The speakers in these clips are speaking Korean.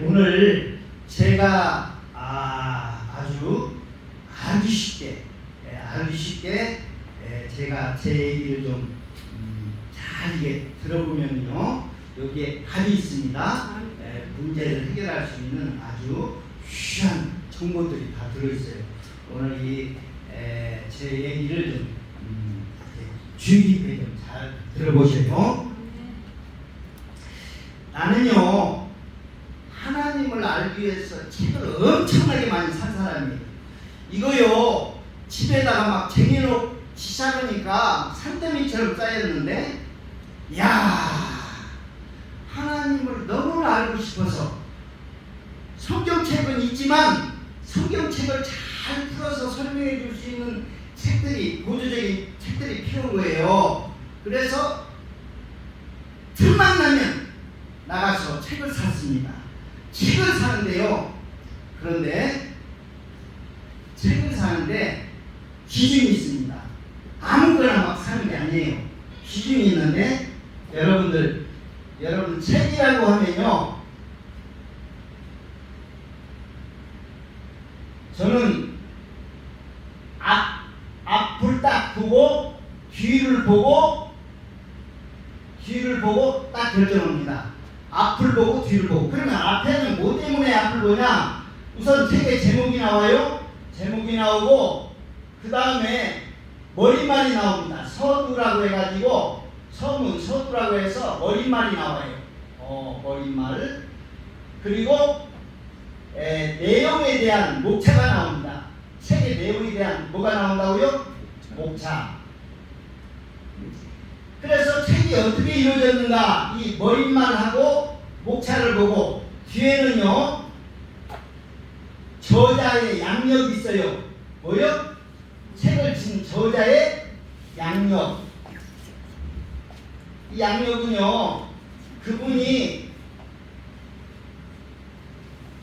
오늘 제가 아주 알기 쉽게 제가 제 얘기를 좀 잘 이게 들어보면요, 여기에 답이 있습니다. 문제를 해결할 수 있는 아주 귀한 정보들이 다 들어있어요. 오늘 제 얘기를 좀 주의 깊게 좀 잘 들어보세요. 나는요, 하나님을 알기 위해서 책을 엄청나게 많이 산 사람이에요. 이거요, 집에다가 막 쟁여놓기 시작하니까 산더미처럼 쌓였는데, 하나님을 너무나 알고 싶어서 성경책은 있지만 성경책을 잘 풀어서 설명해 줄 수 있는 책들이, 보조적인 책들이 필요한 거예요. 그래서 틈만 나면 나가서 책을 샀습니다. 책을 사는데요, 그런데 책을 사는데 기준이 있습니다. 아무거나 막 사는 게 아니에요. 기준이 있는데, 여러분 책이라고 하면요, 저는 앞을 딱 보고 뒤를 보고 딱 결정합니다. 앞을 보고 뒤를 보고. 그러면 앞에는 뭐 때문에 앞을 보냐? 우선 책에 제목이 나와요. 제목이 나오고 그 다음에 머릿말이 나옵니다. 서두라고 해가지고 서두라고 해서 머릿말이 나와요. 머릿말. 그리고 내용에 대한 목차가 나옵니다. 책의 내용에 대한 뭐가 나온다고요? 목차. 그래서 책이 어떻게 이루어졌는가, 이 머릿말하고 목차를 보고, 뒤에는요, 저자의 양력이 있어요. 뭐요? 책을 진 저자의 양력. 이 양력은요, 그분이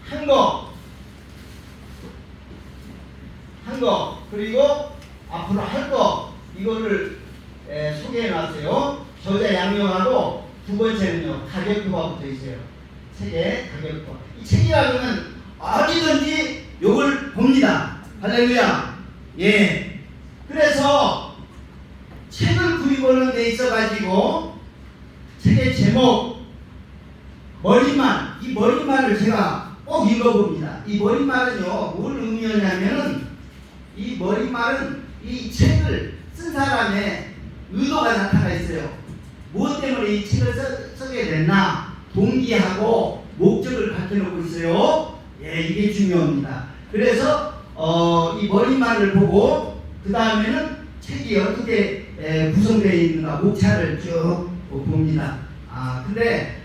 한 거, 그리고 앞으로 할 거, 이거를 소개해 놨어요. 저자 양력하고 두 번째는요, 가격표가 붙어 있어요. 책에 가격표. 이 책이라고는 어디든지 요걸 봅니다. 할렐루야. 그래서 책을 구입하는 데 있어가지고 책의 제목, 머릿말, 이 머릿말을 제가 꼭 읽어봅니다. 이 머릿말은요, 뭘 의미하냐면은, 이 머릿말은 이 책을 쓴 사람의 의도가 나타나 있어요. 무엇 때문에 이 책을 쓰게 됐나, 동기하고 목적을 밝혀놓고 있어요. 이게 중요합니다. 그래서 이 머릿말을 보고 그 다음에는 책이 어떻게 구성되어 있는가, 목차를 쭉 봅니다. 근데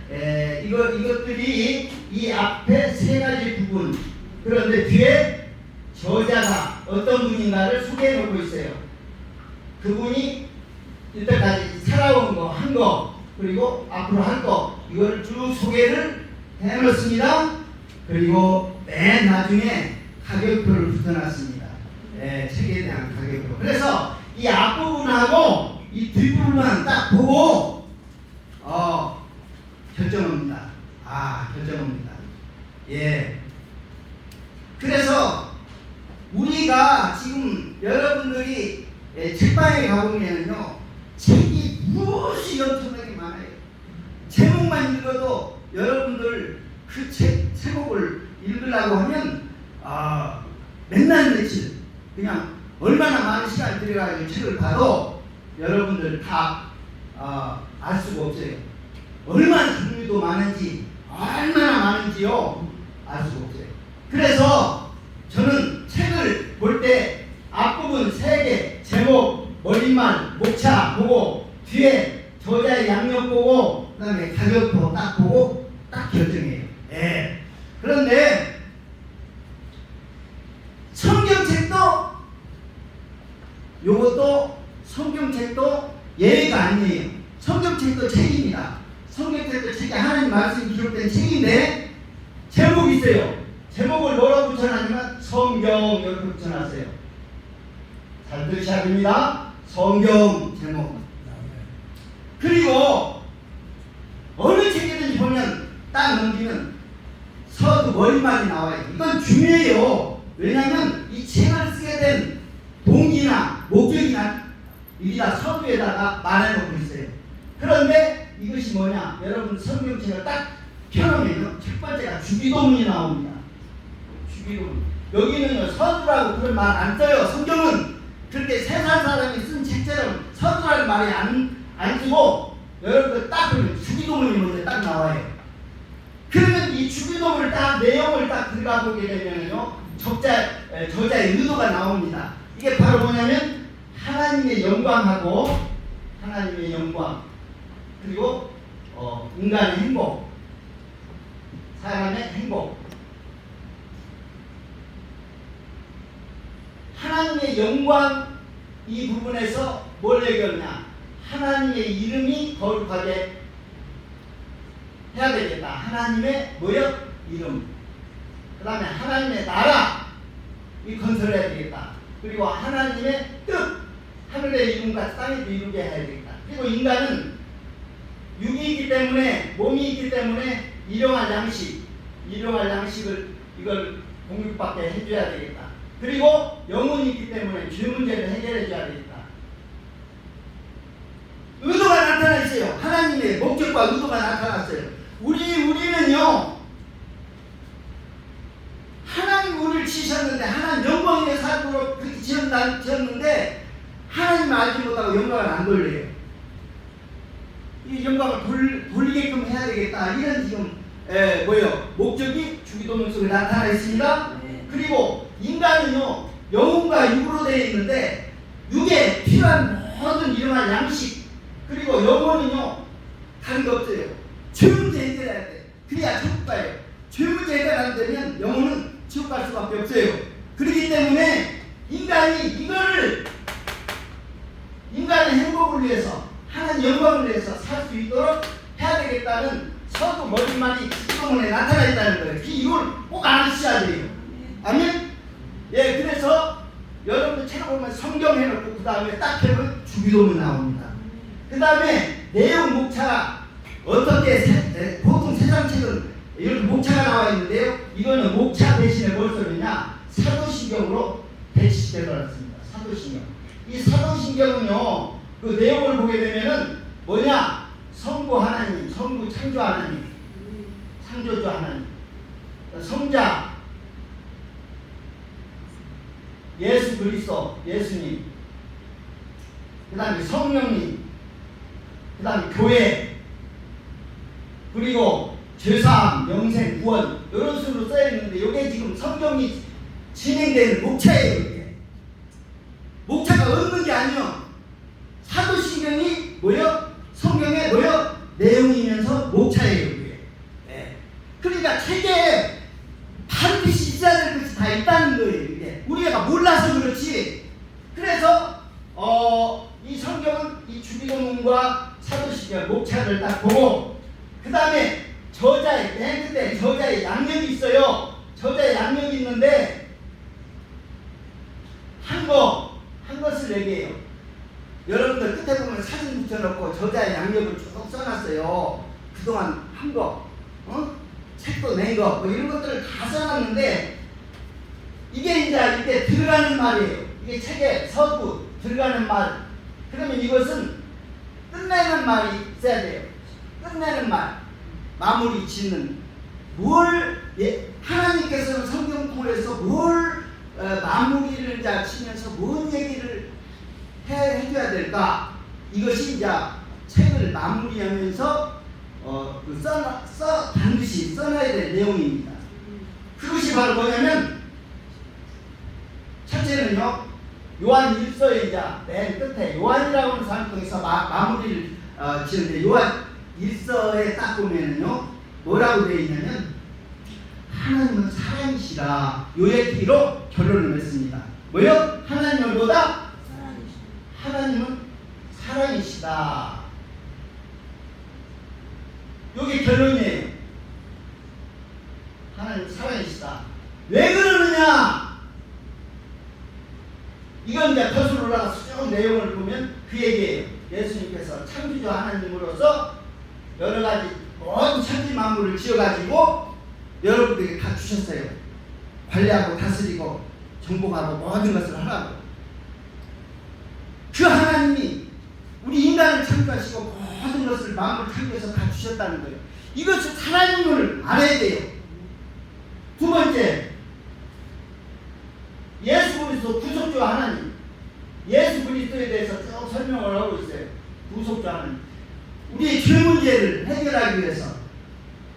이것들이 이 앞에 세 가지 부분, 그런데 뒤에 저자가 어떤 분인가를 소개해 놓고 있어요. 그분이 이때까지 살아온 거, 한 거, 그리고 앞으로 할 거, 이걸 쭉 소개를 해 놓습니다. 그리고 맨 나중에 가격표를 붙여놨습니다. 책에 대한 가격표. 그래서 이 앞부분하고 이 뒷부분만 딱 보고 결정합니다. 결정합니다. 그래서 우리가 지금 여러분들이 책방에 가보면요, 책이 무엇이 엄청나게 많아요. 제목만 읽어도 여러분들 그 제목을 읽으려고 하면 맨날 며칠 그냥 얼마나 많은 시간을 들여가지고 책을 봐도 여러분들 다 알 수가 없어요. 얼마나 종류도 많은지, 얼마나 많은지요, 알 수가 없어요. 그래서 저는 책을 볼 때 앞부분 3개, 제목, 머릿말, 목차 보고, 뒤에 저자의 양력 보고, 그 다음에 가격표 딱 보고 딱 결정해요. 그런데 성경책도 예외가 아니에요. 성경책도 책입니다. 성경책도 책이 하나님 말씀이 기록된 책인데 제목이 있어요. 제목을 뭐라고 붙여놨냐면 성경, 이렇게 붙여놨어요. 잘 들으셔야 됩니다. 성경 제목. 그리고 어느 책이든지 보면 딱 넘기면 서두 머리말이 나와요. 이건 중요해요. 왜냐하면 이 책을 쓰게 된 동기나 목적이나 이게 다 서두에다가 말해놓고 있어요. 그런데 이것이 뭐냐? 여러분 성경책을 딱 펴놓으면 첫 번째가 주기도문이 나옵니다. 주기도문. 여기는요 서두라고 그런 말 안 써요. 성경은 그렇게 세상 사람이 쓴 책처럼 서두라는 말이 안 쓰고 여러분들 딱 보면 주기도문이 먼저 딱 나와요. 그러면 이 주기도문을 딱 내용을 딱 들어가 보게 되면요 저자의 의도가 나옵니다. 이게 바로 뭐냐면 하나님의 영광하고 하나님의 영광 그리고 인간의 행복 사람의 행복 하나님의 영광 이 부분에서 뭘 얘기하냐 하나님의 이름이 거룩하게 해야 되겠다. 하나님의 뭐요? 이름. 그 다음에 하나님의 나라 이 건설해야 되겠다. 그리고 하나님의 뜻 하늘의 이름과 땅에도 이루게 해야 되겠다. 그리고 인간은 육이 있기 때문에 몸이 있기 때문에 일용할 양식을 이걸 공급받게 해줘야 되겠다. 그리고 영혼이 있기 때문에 죄 문제를 해결해 줘야 되겠다. 의도가 나타나 있어요. 하나님의 목적과 의도가 나타났어요. 우리는요 하나님 우리를 지으셨는데 하나님 영광의 삶으로 그렇게 지었는데 하나님 알지 못하고 영광을 안 돌려요. 이 영광을 돌리게끔 해야 되겠다. 이런 지금 목적이 주기도문 속에 나타나 있습니다. 그리고 인간은요 영혼과 육으로 되어 있는데 육에 필요한 모든 일용할 양식 그리고 영혼은요 다른 게 없어요. 죄 문제 해결해야 돼. 그래야 천국 가요. 죄 문제 해결 안 되면 영혼은 지옥 갈 수밖에 없어요. 그렇기 때문에 인간이 이거를 인간의 행복을 위해서 하나님 영광을 위해서 살 수 있도록 해야 되겠다는 서두 머리말이 주기도문에 나타나 있다는 거예요. 이걸 꼭 아셔야 돼요. 아멘? 예, 그래서 여러분들 찾아보면 성경 해놓고 그 다음에 딱 해보면 주기도문 나옵니다. 그 다음에 내용 목차가 어떻게 보통 세상 책은 이렇게 목차가 나와 있는데요. 이거는 목차 대신에 뭘 써느냐? 사도신경으로 배치되어 있습니다. 사도신경. 이 사도신경은요, 그 내용을 보게 되면은 뭐냐? 성부 하나님, 성부 창조 하나님, 창조주 하나님, 성자 예수 그리스도, 예수님, 그 다음에 성령님, 그 다음에 교회, 그리고 죄사함, 영생, 구원 이런 식으로 써있는데 이게 지금 성경이 진행되는 목차예요. 이게. 목차가 없는 게 아니요. 사도신경이 뭐요? 성경의 뭐요? 내용이면서 목차예요. 이게. 네. 그러니까 책에 반드시 있어야 될 것이 다 있다는 거예요. 이게. 우리가 몰라서 그렇지. 그래서 이 성경은 이 주기도문과 사도신경 목차를 딱 보고 그 다음에 맨 끝에 저자의 양력이 있어요. 저자의 양력이 있는데 한 것을 얘기해요. 여러분들 끝에 보면 사진 붙여놓고 저자의 양력을 쭉 써놨어요. 그동안 한 거, 책도 낸 거, 뭐 이런 것들을 다 써놨는데 이게 이제 이게 들어가는 말이에요. 이게 책에 서두 들어가는 말. 그러면 이것은 끝내는 말이 있어야 돼요. 끝내는 말. 마무리 짓는 하나님께서는 성경 통해서 마무리를 치면서 뭔 얘기를 해줘야 될까? 이것이 이제 책을 마무리하면서 반드시 써놔야 될 내용입니다. 그것이 바로 뭐냐면 첫째는요 요한 1서의 이제 맨 끝에 요한이라고 하는 사람 통해서 마무리를 지는데 요한 1서에 딱 보면은요 뭐라고 되어 있냐면 하나님은 사랑이시라 요 얘기로 결론을 냈습니다. 뭐요? 하나님은 뭐다? 하나님은 사랑이시다. 요게 결론이에요. 하나님 사랑이시다. 왜 그러느냐? 이건 이제 덫으로 올라가서 쭉 내용을 보면 그 얘기예요. 예수님께서 창조주 하나님으로서 여러 가지 모든 천지 만물을 지어가지고 여러분들에게 다 주셨어요. 관리하고 다스리고 정복하고 모든 것을 하라고. 그 하나님이 우리 인간을 창조하시고 모든 것을 마음을 창조해서 다 주셨다는 거예요. 이것을 살아있는 걸 알아야 돼요. 두 번째, 예수 그리스도 구속주 하나님. 예수 그리스도에 대해서 쭉 설명을 하고 있어요. 구속주 하나님. 우리의 죄 문제를 해결하기 위해서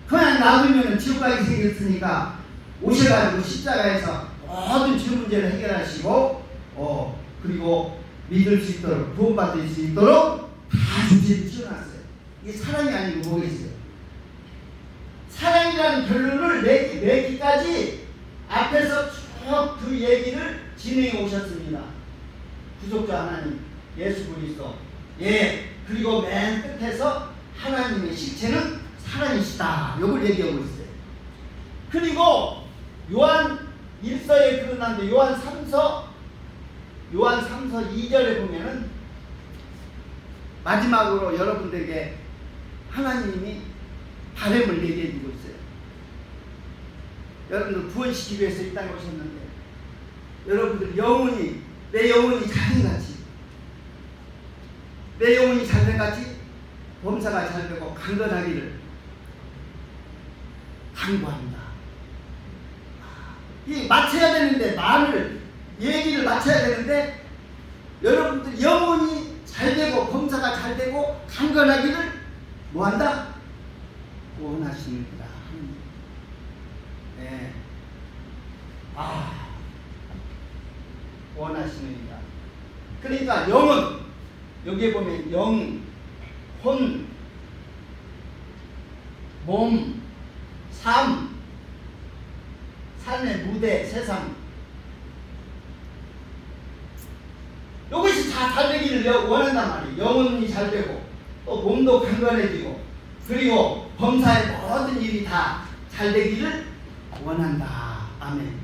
그냥 놔두면 지옥 가게 생겼으니까 오셔가지고 십자가에서 모든 죄 문제를 해결하시고 그리고 믿을 수 있도록 구원받을 수 있도록 다 준비를 지어놨어요. 이게 사랑이 아니고 뭐겠어요? 사랑이라는 결론을 내기까지 앞에서 쭉 그 얘기를 진행해 오셨습니다. 구속자 하나님 예수 그리스도. 그리고 맨 끝에서 하나님의 실체는 사랑이시다. 이걸 얘기하고 있어요. 그리고 요한 1서에 드러난데 요한 3서 2절에 보면은 마지막으로 여러분들에게 하나님이 바람을 얘기해 주고 있어요. 여러분들 구원시키기 위해서 이 땅에 오셨는데 여러분들 영혼이 내 영혼이 잘된같이 내 영혼이 잘된같이 범사가 잘되고 강건하기를 간구합니다. 이 맞춰야 되는데 얘기를 맞춰야 되는데 여러분들 영혼이 잘되고 범사가 잘되고 강건하기를 뭐한다? 원하시는구나. 네. 원하시는이다. 그러니까 영은 여기에 보면 영, 혼, 몸, 삶, 삶의 무대, 세상 이것이 다 잘되기를 원한단 말이에요. 영혼이 잘되고 또 몸도 강건해지고 그리고 범사의 모든 일이 다 잘되기를 원한다. 아멘.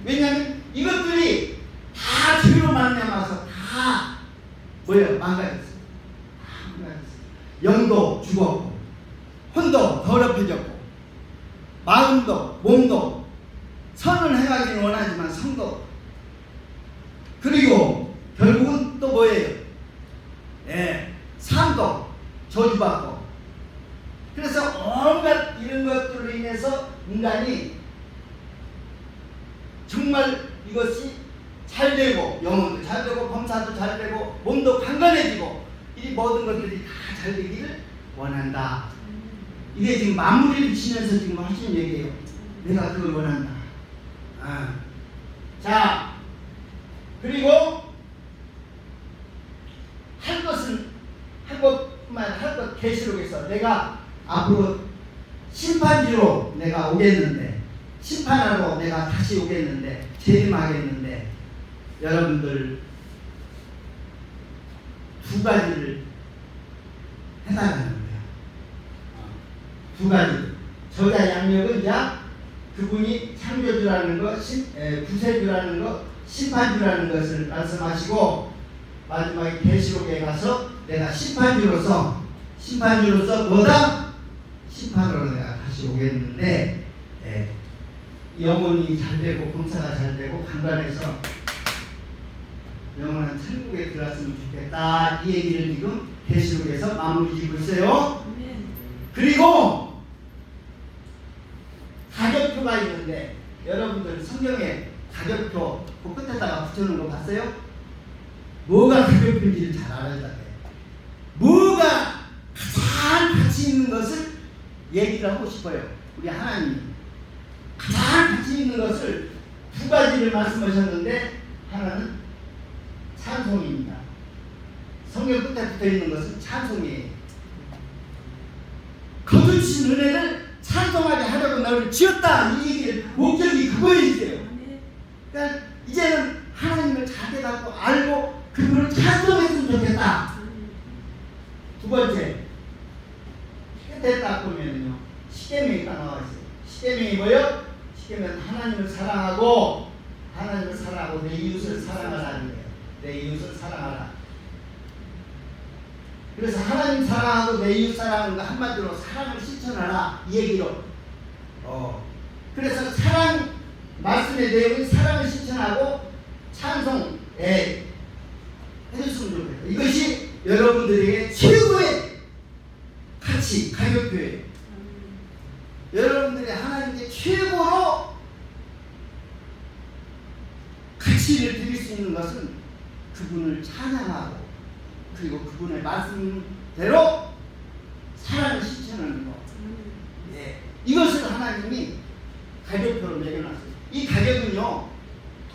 왜냐하면 이것들이 다 죄로 말미암아서 다 뭐예요? 망가졌어요. 다 망가졌어요. 영도 죽었고 혼도 더럽혀졌고 마음도 몸도 선을 행하기는 원하지만 성도 그리고 결국은 또 뭐예요? 삶도 저주받고 그래서 온갖 이런 것들로 인해서 인간이 정말 이것이 잘되고 영혼도 잘되고 범사도 잘되고 몸도 강건해지고 이 모든 것들이 다 잘되기를 원한다. 이게 지금 마무리를 지면서 지금 하시는 얘기예요. 내가 그걸 원한다. 자, 그리고 할 것은 할 것만 할 것 계시록에서 내가 앞으로 심판지로 내가 오겠는데 심판하러 내가 다시 오겠는데 재림하겠는데 여러분들 두 가지를 해달라는 거예요. 두 가지. 저자 양력은 그분이 창조주라는 것, 구세주라는 것, 심판주라는 것을 말씀하시고 마지막에 계시록에 가서 내가 심판주로서 뭐다? 심판으로 내가 다시 오겠는데 영혼이 잘되고 범사가 잘되고 강간해서 영원한 천국에 들어갔으면 좋겠다. 이 얘기를 지금 계시록에서 마무리 짓고 있어요. 그리고 가격표가 있는데 여러분들 성경에 가격표 그 끝에다가 붙여놓은 거 봤어요? 뭐가 가격표인지를 잘 알아야 돼. 뭐가 가장 가치 있는 것을 얘기를 하고 싶어요. 우리 하나님이 가장 가치 있는 것을 두 가지를 말씀하셨는데 하나는 찬송입니다. 성경 끝에 붙어있는 것은 찬송이에요. 거두신 은혜를 찬송하게 하려고 너를 지었다. 이 얘기를 목적이 그거이세요. 그러니까 이제는 하나님을 잘 깨닫고 알고 그분을 찬송했으면 좋겠다. 두 번째 끝에 딱 보면요 십계명이 딱 나와 있어요. 십계명이 뭐예요? 십계명 하나님을 사랑하고 내 이웃을 사랑하라는 거예요. 내 이웃을 사랑하라. 그래서 하나님 사랑하고 내 이웃 사랑하는 거 한마디로 사랑을 실천하라 이 얘기로 그래서 사랑 말씀의 내용은 사랑을 실천하고 찬송에 해줬으면 좋겠다. 이것이 여러분들에게 최고의 가치, 가격표예요. 여러분들이 하나님께 최고로 가치를 드릴 수 있는 것은 그분을 찬양하고 그리고 그분의 말씀대로 사랑을 실천하는 것. 예. 이것을 하나님이 가격표로 매겨놨어요. 이 가격은요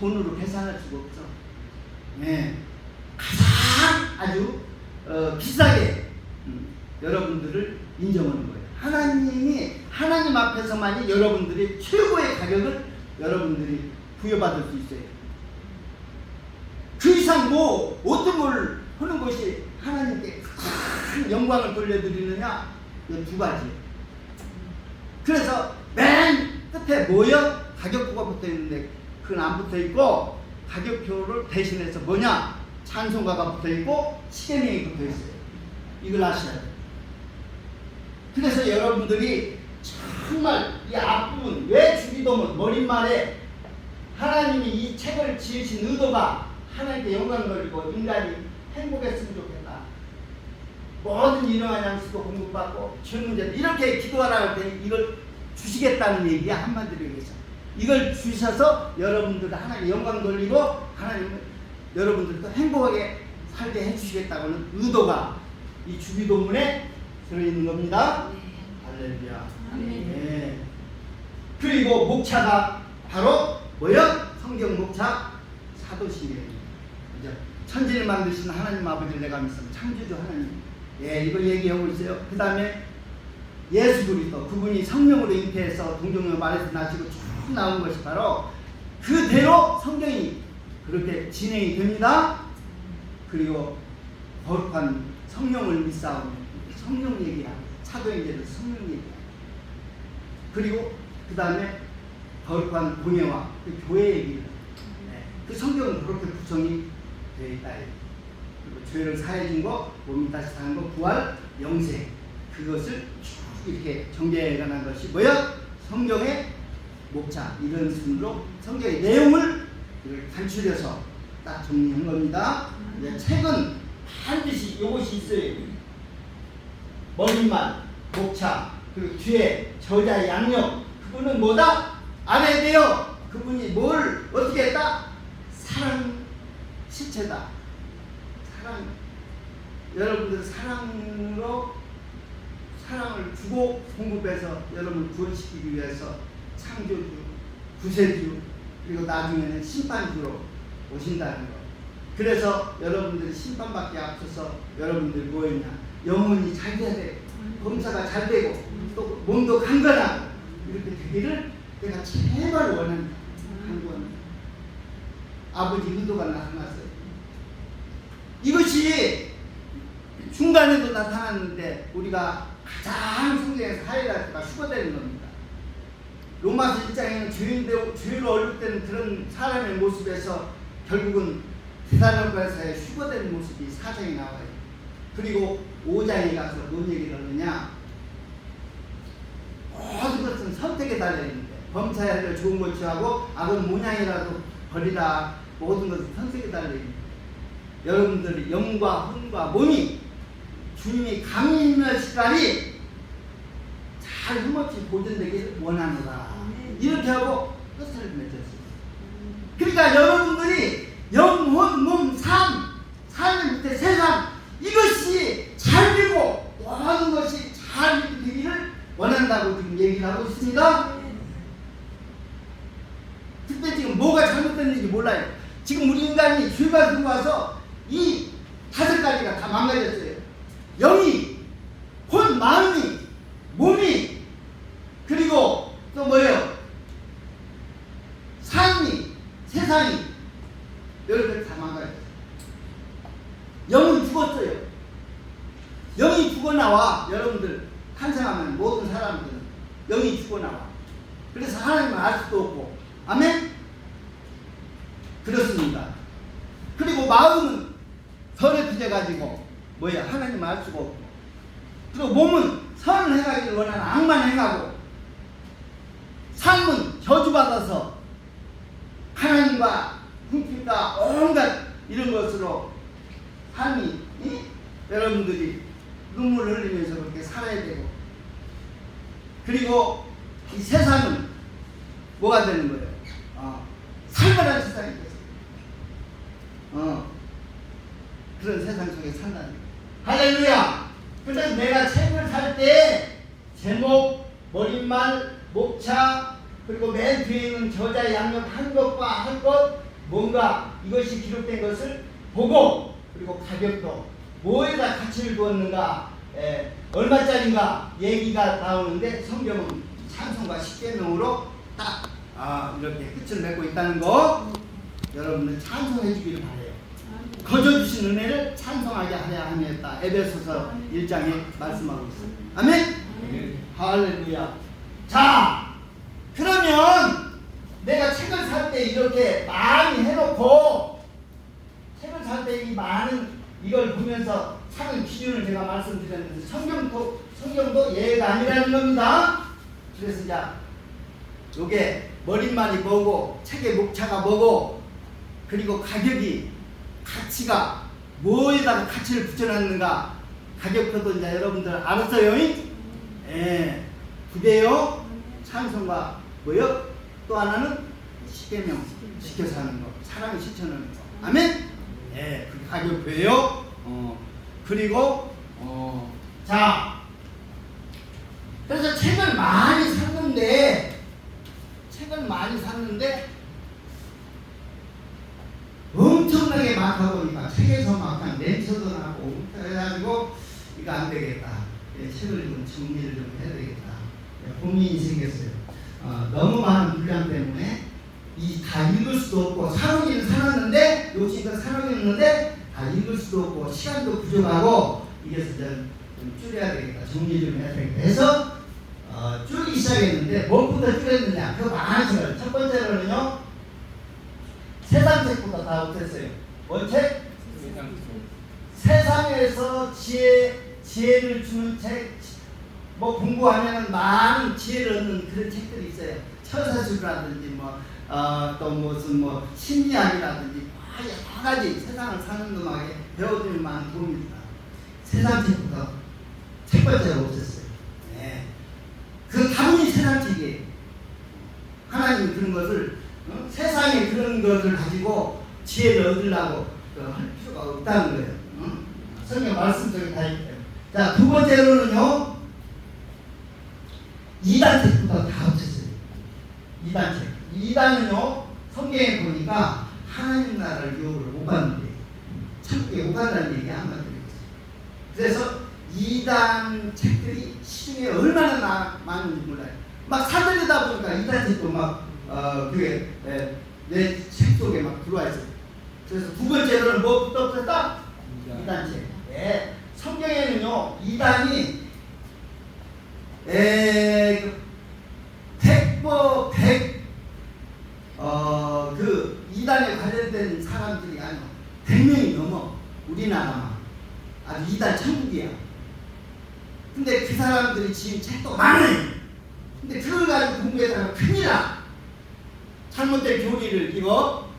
돈으로 계산할 수가 없죠. 예. 가장 아주 비싸게 여러분들을 인정하는 거예요. 하나님이 하나님 앞에서만이 여러분들이 최고의 가격을 여러분들이 부여받을 수 있어요. 그 이상 뭐 어떤 걸 하는 것이 하나님께 큰 영광을 돌려드리느냐, 이 두 가지예요. 그래서 맨 끝에 뭐요? 가격표가 붙어 있는데 그건 안 붙어 있고, 가격표를 대신해서 뭐냐? 찬송가가 붙어 있고 시계명이 붙어 있어요. 이걸 아셔야 돼요. 그래서 여러분들이 정말 이 앞부분, 왜 주기도문 머릿말에 하나님이 이 책을 지으신 의도가 하나님께 영광 돌리고 인간이 행복했으면 좋겠다. 모든 일용할 양식도 공급받고 전 문제도 이렇게 기도하라고 할 때 이걸 주시겠다는 얘기야. 한마디로 얘기해서 이걸 주셔서 여러분들 하나님 영광 돌리고 하나님은 여러분들도 행복하게 살게 해주시겠다고는 의도가 이 주기도문에 들어있는 겁니다. 할렐루야. 네. 그리고 목차가 바로 뭐야? 성경 목차 사도신경입니다. 그죠? 천지를 만드신 하나님 아버지를 내가 믿습니다. 창조주 하나님. 예, 이걸 얘기하고 있어요. 그 다음에 예수 그리스도, 그분이 성령으로 잉태해서 동정녀 말에서 나시고 쭉 나온 것이 바로 그대로 성경이 그렇게 진행이 됩니다. 그리고 거룩한 성령을 믿사오며 성령 얘기하고 사도행전에서 성령 얘기하고, 그리고 그 다음에 거룩한 공예와 그 교회 얘기를, 그 성경은 그렇게 구성이 되어 있다. 그리고 죄를 사해진 거, 몸이 다시 사는 거, 부활, 영생, 그것을 쭉 이렇게 정리해 가는 것이 뭐야? 성경의 목차. 이런 순으로 성경의 내용을 간추려서 딱 정리한 겁니다. 책은 반드시 이것이 있어요. 머릿말, 목차, 그리고 뒤에 저자 양력, 그분은 뭐다? 알아야 돼요. 그분이 뭘 어떻게 했다? 사랑 실체다. 사랑. 여러분들 사랑으로 사랑을 주고 공급해서 여러분을 구원시키기 위해서 창조주, 구세주, 그리고 나중에는 심판주로 오신다는 거. 그래서 여러분들이 심판받기 앞서서 여러분들이 뭐였냐? 영혼이 잘 돼야 돼. 검사가 잘 되고 또 몸도 강건하고 이렇게 되기를 내가 제발 원하는 건 아버지 의도가 나타났어요. 이것이 중간에도 나타났는데 우리가 가장 성경에서 하이라이트가 휴거되는 겁니다. 로마서 1장에는 죄로 얼룩된 그런 사람의 모습에서 결국은 데살로니가서의 휴거되는 모습이 4장에 나와요. 그리고 5장에 가서 뭔 얘기를 하느냐? 모든 것은 선택에 달려있는데 범사에 할 좋은 것 취하고 악은 모양이라도 버리라. 모든 것은 선택에 달려있는데 여러분들의 영과 혼과 몸이 주님이 감인하시다니 잘 흠없이 보존되기를 원하노라. 이렇게 하고 끝을 맺었어요. 그러니까 여러분들이 영혼, 몸, 삶의 밑에 세상, 이것이 잘 되고 모든 것이 잘 되기를 원한다고 지금 얘기를 하고 있습니다. 그때 지금 뭐가 잘못됐는지 몰라요. 지금 우리 인간이 죄가 들어와서 이 5가지가 다 망가졌어요. 영이, 혼, 마음이, 몸이, 그리고 또 뭐예요? 삶이, 세상이 이렇게 다 망가졌어요. 영은 죽었어요. 영이 죽어나와. 여러분들 탄생하면 모든 사람들은 영이 죽어나와. 그래서 하나님을 알 수도 없고. 아멘? 그렇습니다. 그리고 마음은 선에 빚어가지고 뭐야? 하나님을 알 수가 없고. 그리고 몸은 선을 행하기를 원하는 악만 행하고, 삶은 저주받아서 하나님과 궁핍과 온갖 이런 것으로 삶이 여러분들이 눈물을 흘리면서 그렇게 살아야 되고, 그리고 이 세상은 뭐가 되는 거예요? 살만한 세상이 됐어요. 그런 세상 속에 산다는 거예요. 할렐루야! 그래서 내가 책을 살 때 제목, 머릿말, 목차, 그리고 맨 뒤에 있는 저자 양력 한 것과 한 것, 뭔가 이것이 기록된 것을 보고, 그리고 가격도 뭐에다 가치를 두었는가, 얼마짜리인가 얘기가 나오는데, 성경은 찬송가 10계명으로 딱 이렇게 끝을 맺고 있다는 거 여러분들 찬송해 주기를 바래요. 거저 주신 은혜를 찬송하게 하려 함이었다. 에베소서 1장에 말씀하고 있습니다. 아멘? 할렐루야. 자, 그러면 내가 책을 살 때 이렇게 많이 해놓고, 책을 살 때 이 많은 이걸 보면서 사는 기준을 제가 말씀드렸는데, 성경도 예가 아니라는 겁니다. 그래서 이제 요게 머릿말이 뭐고, 책의 목차가 뭐고, 그리고 가치가 뭐에다가 가치를 붙여놨는가, 가격표도 이제 여러분들 알았어요? 예. 부대요, 찬송과 뭐요? 또 하나는 십계명 지켜서 하는 거, 사랑을 실천하는 거. 아멘? 예, 그게 가격표예요. 그리고 자, 그래서 책을 많이 샀는데 엄청나게 많다 보니까 책에서 막 그냥 냄새도 나고 그래가지고 이거 안 되겠다. 책을 좀 정리를 좀 해야 되겠다. 고민이 생겼어요. 너무 많은 분량 때문에 다 읽을 수도 없고, 사놓기는 사놨는데, 요즘도 사놓겠는데 다 읽을 수도 없고, 시간도 부족하고, 이래서 좀 줄여야 되겠다. 정리 좀 해야 되겠다 해서 줄이기 시작했는데, 뭘부터 줄였느냐? 그거 많아져요. 첫 번째로는요, 세상 책보다 다 없앴어요. 뭔 책? 세상에서 지혜를 주는 책, 뭐 공부하면 많은 지혜를 얻는 그런 책들이 있어요. 처사술이라든지 또 무슨 심리학이라든지 여러 가지 세상을 사는 놈에게 배워드릴 만한 도움이 있다. 세상 책보다 첫 번째로 없었어요. 네. 그 다분히 세상 책이에요. 하나님이 그런 것을 세상에 그런 것을 가지고 지혜를 얻으려고 할 필요가 없다는 거예요. 성경 말씀 속에 다 있대요. 자, 두 번째로는요, 이단 책부터 다 없었어요. 이단 책. 이단은요, 성경에 보니까 하나님 나라를 유혹을 못 받는데, 천국에 못 간다는 얘기 한 번 드리겠어요. 그래서 이단 책들이 시중에 얼마나 많은지 몰라요. 막 사들이다 보니까 이단 책도 막 그게 내 책 속에 막 들어와 있어요. 그래서 두 번째로는 뭐부터 없었다? 이단 책. 네. 성경에는요, 이단이 그 이단에 관련된 사람들이 아니요 100명이 넘어. 우리나라만 아주 이단 천국이야. 근데 그 사람들이 지금 책도 많아요. 근데 그걸 가지고 공부했다가 큰일 나. 잘못된 교리를 이거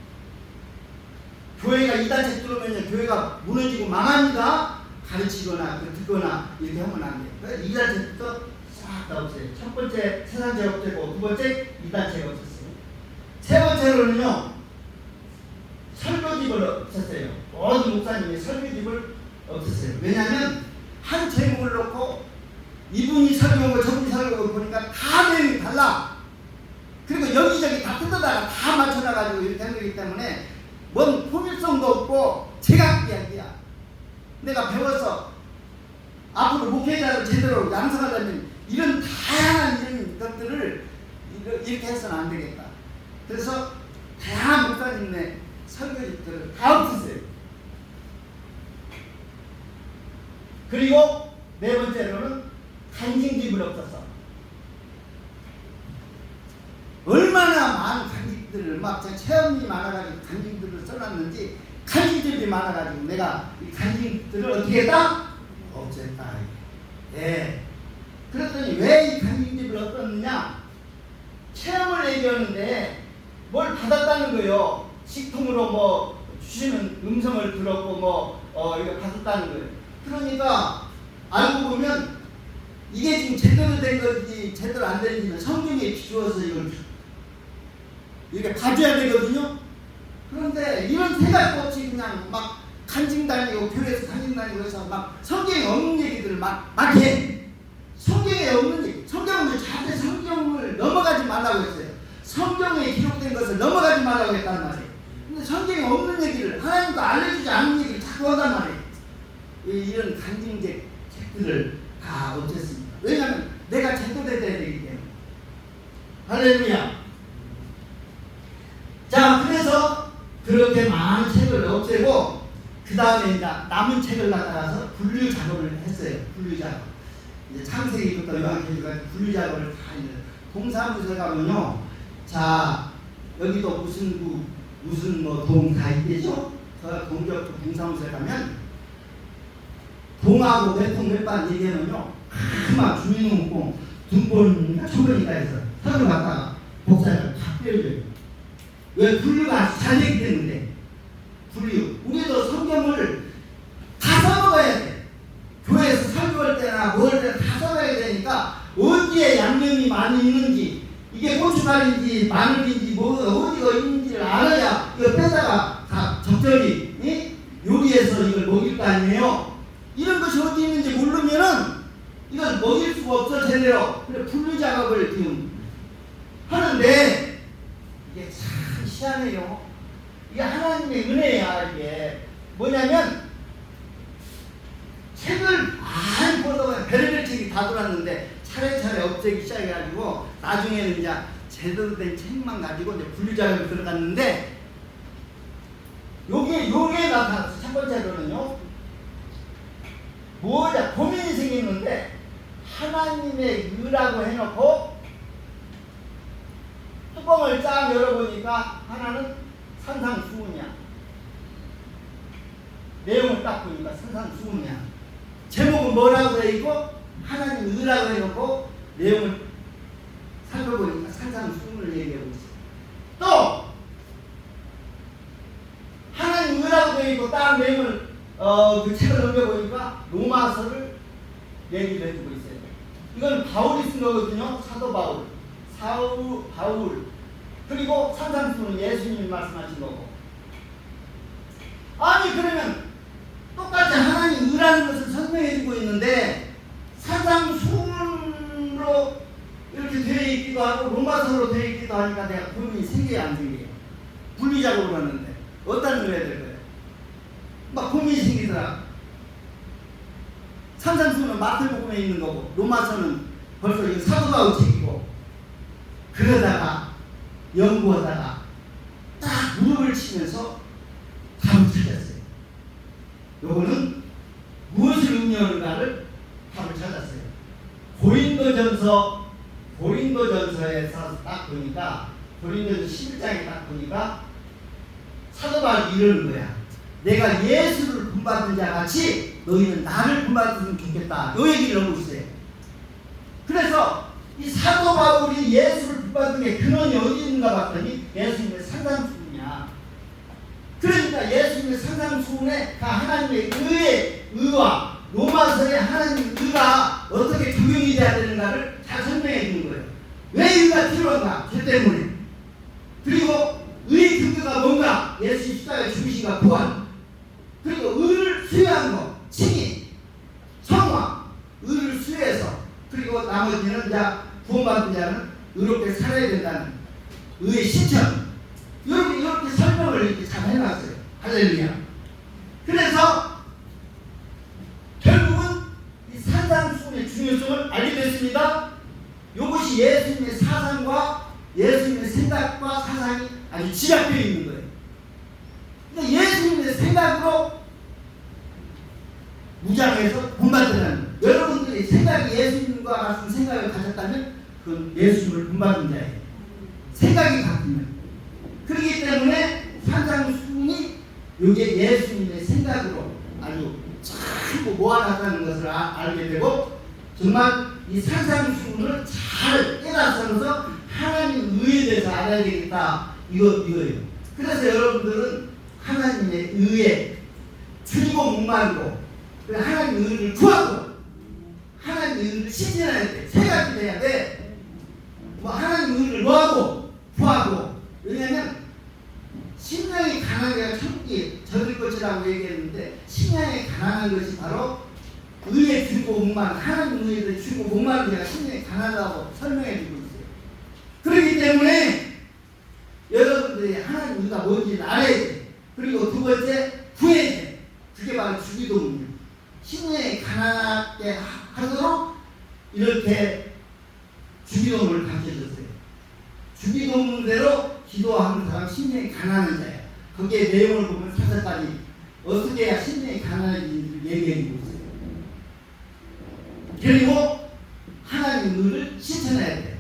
교회가 이단 책 들으면 교회가 무너지고 망합니다. 가르치거나 듣거나 이렇게 하면 안 돼요. 그래서 이단 책부터 싹 다 없어요. 첫 번째 세상 책 없애고, 두 번째 이단 책 없었어요. 세 번째로는요, 설교집을 없앴어요. 모든 목사님이 설교집을 없앴어요. 왜냐하면 한 제목을 놓고 이분이 설교하고 저분이 설교하고 보니까 다 내용이 달라. 그리고 여기저기 다 뜯어다가 다 맞춰놔가지고 이렇게 한 거기 때문에 뭔 통일성도 없고 제각기약이야. 내가 배워서 앞으로 목회자를 제대로 양성하려면 이런 다양한 이런 것들을 이렇게 해서는 안 되겠다. 그래서 다양한 목사님의 설교집들을 다 없으세요. 그리고 네 번째로는 간증집을 없어서 얼마나 많은 간증들을 막 제 체험이 많아가지고 간증들을 써놨는지, 간증집이 많아가지고 내가 이 간증들을 어떻게 했다? 없앴다. 예. 그랬더니 왜 이 간증집을 없었느냐? 체험을 얘기하는데 뭘 받았다는 거예요. 식통으로 뭐 주시는 음성을 들었고 이거 받았다는 거예요. 그러니까 알고 보면 이게 지금 제대로 된 건지 제대로 안 된지는 성경에 비추어서 이걸 이렇게 봐줘야 되거든요. 그런데 이런 세 가지 없이 그냥 막 간증 다니고 교회에서 간증 다니고 해서 막 성경에 없는 얘기들을 막 해. 성경에 없는 얘기. 성경은 절대 성경을 넘어가지 말라고 했어요. 성경에 기록된 것을 넘어가지 말라고 했단 말이에요. 근데 성경에 없는 얘기를 하나님도 알려주지 않는 얘기를 자꾸 한단 말이에요. 이런 간증제 책들을 다 없앴습니다. 왜냐하면 내가 제대로 돼야 되기 때문에. 할렐루야. 자, 그래서 그렇게 많은 책을 없애고 그 다음에 이제 남은 책을 갖다가서 분류 작업을 했어요. 분류 작업. 이제 창세기부터 요한계시까지 분류 작업을 다 했는데 동사무소에 가면요. 자, 여기도 무슨 동 다 있겠죠? 그 동적 동사무소에 가면 동하고 몇 통 몇 반 얘기하면요. 막 주민등록공 등본인가 초본인가 해서 서류 갖다가 복사를 다 빼줘요. 왜? 분류가 잘 되기 때문에. 분류. 우리도 성경을 다 써먹어야 돼. 교회에서 설교할 때나 뭘 때나 다 써먹어야 되니까 어디에 양념이 많이 있는지, 이게 고춧가루인지 마늘인지 어디가 있는지를 알아야 이거 빼다가 다 적절히 요리해서 이걸 먹일 거 아니에요. 이런 것이 어디 있는지 모르면은 이걸 먹일 수가 없어 제대로. 그래 분류 작업을 지금 하는데 이게 참 희한해요. 이게 하나님의 은혜야. 이게 뭐냐면 책을 많이 보다 보면 별의별 책이 다 돌았는데 차례차례 없애기 시작해가지고 나중에는 이제 제대로 된 책만 가지고 이제 분류 작업에 들어갔는데 요게 나타났어. 첫 번째로는요. 뭐냐 고민이 생겼는데 하나님의 의라고 해놓고 뚜껑을 쫙 열어보니까 하나는 산상수훈이야. 내용을 딱 보니까 산상수훈이야. 제목은 뭐라고 해있고 하나님 의라고 해놓고 내용을 살펴보니까 산상수훈을 얘기하고 있어. 또 하나님 의라고 해있고 다른 내용을 그 책을 넘겨보니까 로마서를 얘기를 해주고 있어요. 이건 바울이 쓴 거거든요. 사도 바울. 그리고 산상수훈은 예수님이 말씀하신 거고. 아니 그러면 똑같이 하나님 의라는 것을 설명해주고 있는데 산상수훈으로 이렇게 되어 있기도 하고 로마서로 되어 있기도 하니까 내가 고민이 생겨요 안 생겨요? 분리작업을 하는데 어떤 걸 해야 될 거예요? 막 고민이 생기더라. 산상수훈은 마태복음에 있는 거고 로마서는 벌써 이거 사도 바울 책이고. 그러다가 연구하다가 딱 무릎을 치면서 답을 찾았어요. 요거는 무엇을 의미하는가를 답을 찾았어요. 고린도전서에서 딱 보니까 고린도전서 11장에 딱 보니까 사도 바울이 이러는 거야. 내가 예수를 본받은 자 같이 너희는 나를 본받으면 좋겠다. 요 얘기를 하고 있어요. 그래서 이 사도 바울이 예수를 본받은 게 근원이 어디 있는가 봤더니 예수님의 산상수훈이야. 그러니까 예수님의 산상수훈에 하나님의 의와 로마서의 하나님의 의가 어떻게 적용이 돼야 되는가를 잘 설명해 주는 거예요. 왜 의가 필요한가? 죄 때문에. 그리고 의의 근거가 뭔가? 예수 십자가에 죽으신가 부활. 그리고 의를 수여한 거, 칭의, 성화, 의를 수여해서 그리고 나머지는 구원받은 자는 의롭게 살아야 된다는 의의 실천. 이렇게 설명을 이렇게 잘 해놨어요. 할렐루야. 그래서 결국은 이 산상수훈의 중요성을 알게 됐습니다. 이것이 예수님의 사상과 예수님의 생각과 사상이 아주 집약되어 있는 거예요. 그러니까 예수님의 생각으로 무장해서 본받으라는 거예요. 여러분들이 생각이 예수님과 같은 생각을 가졌다면 그건 예수님을 본받은 자예요. 생각이 바뀌면. 그렇기 때문에 산상수훈이 이게 예수님의 생각으로 아주 전부 모아놨다는 것을 알게 되고 정말 이 산상수훈을 잘 깨달아서 하나님 의에 대해서 알아야 되겠다. 이거예요. 그래서 여러분들은 하나님의 의에 줄이고 목마르고 하나님 의를 구하고 하나님 의를 실천해야 돼. 세 가지 해야 돼. 뭐 하나님 의를 구하고 구하고. 왜냐면 심령이 가난한 게 천국이 저들 것이라고 얘기했는데 심령이 가난한 것이 바로 의에 줄이고 목마른 하나님 의에 줄이고 목마른 자가 심령이 가난하다고 설명해 주고 있어요. 그렇기 때문에 여러분들이 하나님 의가 뭔지 알아야 돼. 그리고 두 번째 구해야 돼. 그게 바로 주기도문이에요. 심령이 가난하게 하도록 이렇게 주기도문을 가르쳐줬어요. 주기도문대로 기도하는 사람 심령이 가난한 자예요. 거기에 내용을 보면 5가지 어떻게 해야 심령이 가난한지를 얘기해주고 있어요. 그리고 하나님 의를 실천해야 돼요.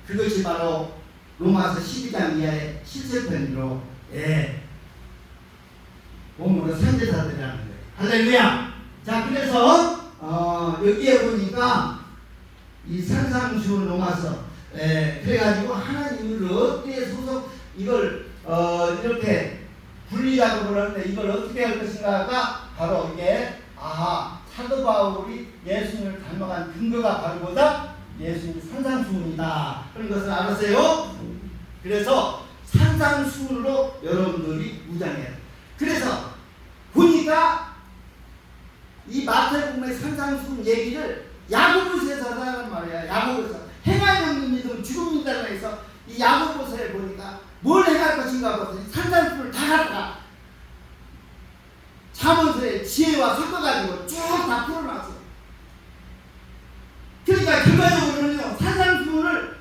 그것이 바로 로마서 12장 이하의 실천편으로 몸으로 선제사들이라는 거예요. 할렐루야. 자, 그래서 여기에 보니까 이 산상수훈 로마서 그래가지고 하나님을 어떻게 소속 이걸 이렇게 분리하고 그러는데 이걸 어떻게 할 것인가가 바로 이게 사도 바울이 예수님을 닮아간 근거가 바로 뭐다? 예수님 산상수훈이다. 그런 것을 알았어요. 그래서 산상수훈으로 여러분들이 무장해요. 그래서 보니까 이 마태복음의 산상수훈 얘기를 야고보서에서 하는 말이야. 야고보서 행할 없는 믿음 죽음 믿다고 해서 이 야고보서에 보니까 뭘 행할 것인가 보더니 산상수훈을 다 갖다가 잠언서에 지혜와 섞어가지고 쭉 다 풀어놨어. 그러니까 결과적으로는요 산상수훈을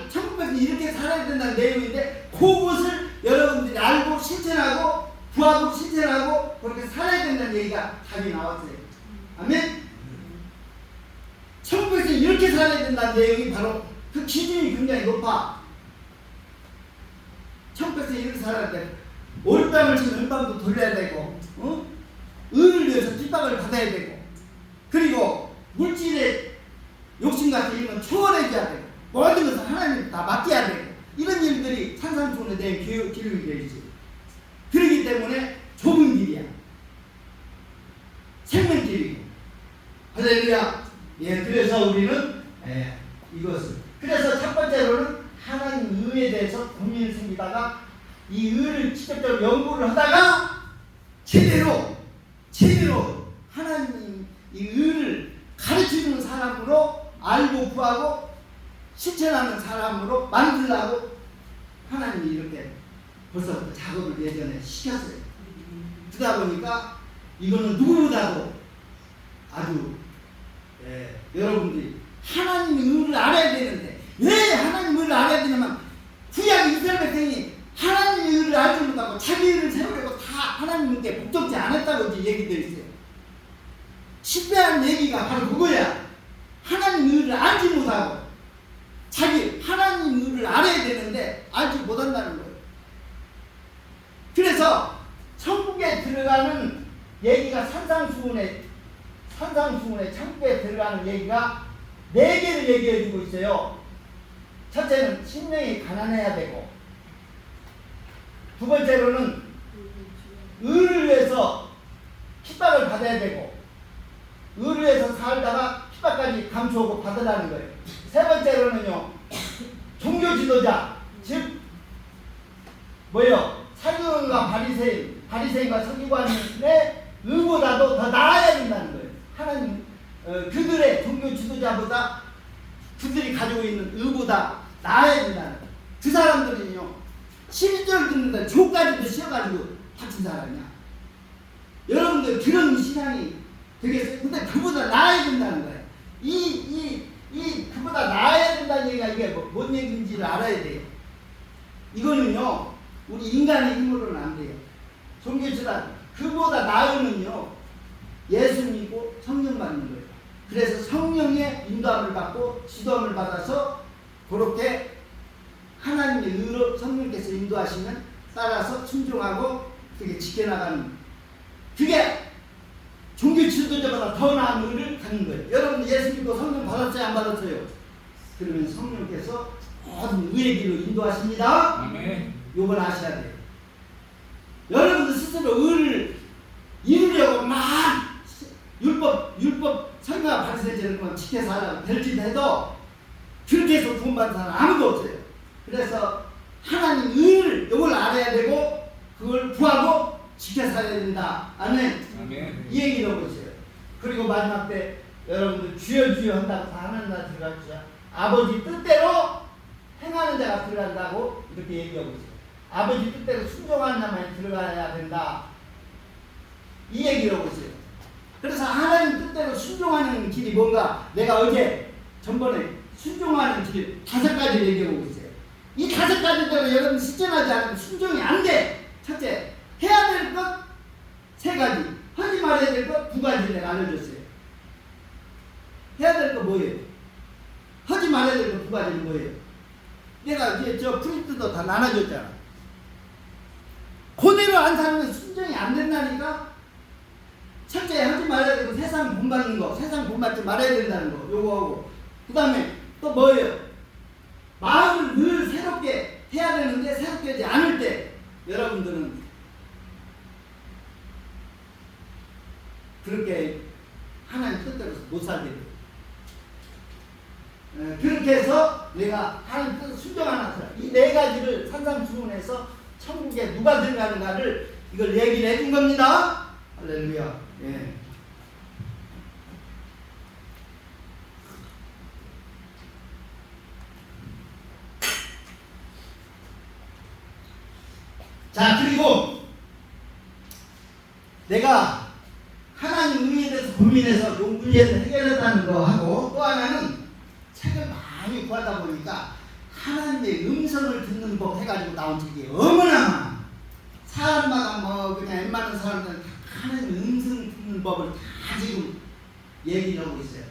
천국에서 이렇게 살아야 된다는 내용인데 그것을 여러분들이 알고 실천하고 구하고 실천하고 그렇게 살아야 된다는 얘기가 답이 나왔어요. 아멘. 천국에서 이렇게 살아야 된다는 내용이 바로 그 기준이 굉장히 높아. 천국에서 이렇게 살아야 돼. 올밤을 지금 은밤도 돌려야 되고 의를 위해서 핍박을 받아야 되고 그리고 물질의 욕심 같은 이런 건 초월해줘야 되고 모든 것을 하나님 다 맡겨야 되고 이런 일들이 산상수훈에 대한 기록이 되어 있어요. 그렇기 때문에 좁은 길이야. 생명길이고. 할렐루야. 그래서 우리는 이것을 그래서 첫 번째로는 하나님 의에 대해서 고민이 생기다가 이 의를 직접적으로 연구를 하다가 제대로 하나님 이 의를 가르치는 사람으로 알고 구하고 실천하는 사람으로 만들라고 하나님이 이렇게 벌써부터 작업을 예전에 시켰어요. 그러다 보니까 이거는 누구보다도 아주 여러분들이 하나님의 의를 알아야 되는데 왜 하나님의 의를 알아야 되냐면 구약 이스라엘 백성이 하나님의 의를 알지 못하고 자기 의를 세우려고 다 하나님께 복종지 않았다고 이제 얘기되어 있어요. 실패한 얘기가 바로 그거야. 하나님의 의를 알지 못하고 자기 하나님의 의를 알아야 되는데 알지 못한다는 거예요. 그래서 천국에 들어가는 얘기가 산상수훈에 천국에 들어가는 얘기가 4개를 얘기해 주고 있어요. 첫째는 심령이 가난해야 되고 두 번째로는 의를 위해서 핍박을 받아야 되고 의를 위해서 살다가 핍박까지 감수하고 받으라는 거예요. 세 번째로는요 종교 지도자 즉 사기관과 바리새인과 서기관의 의보다도 더 나아야 된다는 거예요. 하나님 그들의 종교 지도자보다 그들이 가지고 있는 의보다 나아야 된다는 거예요. 그 사람들은요 12절 듣는데 조까지도 씌어가지고 다친 사람이야. 여러분들 그런 신앙이 되겠어요? 근데 그보다 나아야 된다는 거예요. 그보다 나아야 된다는 얘기가 이게 뭔 얘기인지를 알아야 돼요. 이거는요 우리 인간의 힘으로는 안 돼요. 종교지단 그보다 나으면요 예수 믿고 성령 받는 거예요. 그래서 성령의 인도함을 받고 지도함을 받아서 그렇게 하나님의 의로 성령께서 인도하시면 따라서 순종하고 그게 지켜나가는 그게 종교 지도자보다 더 나은 의를 갖는 거예요. 여러분 예수 믿고 성령 받았어요? 안 받았어요? 그러면 성령께서 모든 의의 길로 인도하십니다. 아멘. 요걸 아셔야 돼요. 여러분들 스스로 의를 이루려고 막 율법 설교와 바리새인처럼 지켜서 하려고 별짓 해도 그렇게 해서 구원받은 사람 아무도 없어요. 그래서 하나님 의를 요걸 알아야 되고 그걸 구하고 지켜 살아야 된다. 아멘. 아멘. 이 얘기를 보세요. 그리고 마지막 때 여러분들 주여 주여 한다고 다 하나님 나라 들어갔죠. 아버지 뜻대로 행하는 자가 들어간다고 이렇게 얘기하고 있어요. 아버지 뜻대로 순종하는 자만 들어가야 된다. 이 얘기를 하고 있어요. 그래서 하나님 뜻대로 순종하는 길이 뭔가 내가 어제 전번에 순종하는 길 5가지를 얘기하고 있어요. 이 5가지대로 여러분 실천하지 않으면 순종이 안 돼. 첫째, 해야 될 것 3가지, 하지 말아야 될 것 2가지 내가 알려줬어요. 해야 될 거 뭐예요? 하지 말아야 될 거 2가지는 뭐예요? 내가 이제 저 프린트도 다 나눠줬잖아. 그대로 안 사는 순종이 안 된다니까? 첫째, 하지 말아야 되고 세상 본받는 거, 세상 본받지 말아야 된다는 거, 요거 하고. 그 다음에 또 뭐예요? 마음을 늘 새롭게 해야 되는데 새롭게 하지 않을 때 여러분들은 그렇게 하나님 뜻대로 못 살게 돼요. 그렇게 해서 내가 하나님 뜻을 순종하는 사람, 이 4가지를 산상수훈해서 천국에 누가 들어가는가를 이걸 얘기를 해준 겁니다. 할렐루야. 예. 자, 그리고 내가 하나님 의미에 대해서 고민해서 요 문제를 해결했다는 거 하고 또 하나는 책을 많이 구하다 보니까 하나님의 음성을 듣는 법 해가지고 나온 책이 어머나 사람마다 뭐 그냥 웬만한 사람들은 하나님의 음성 듣는 법을 다 지금 얘기를 하고 있어요.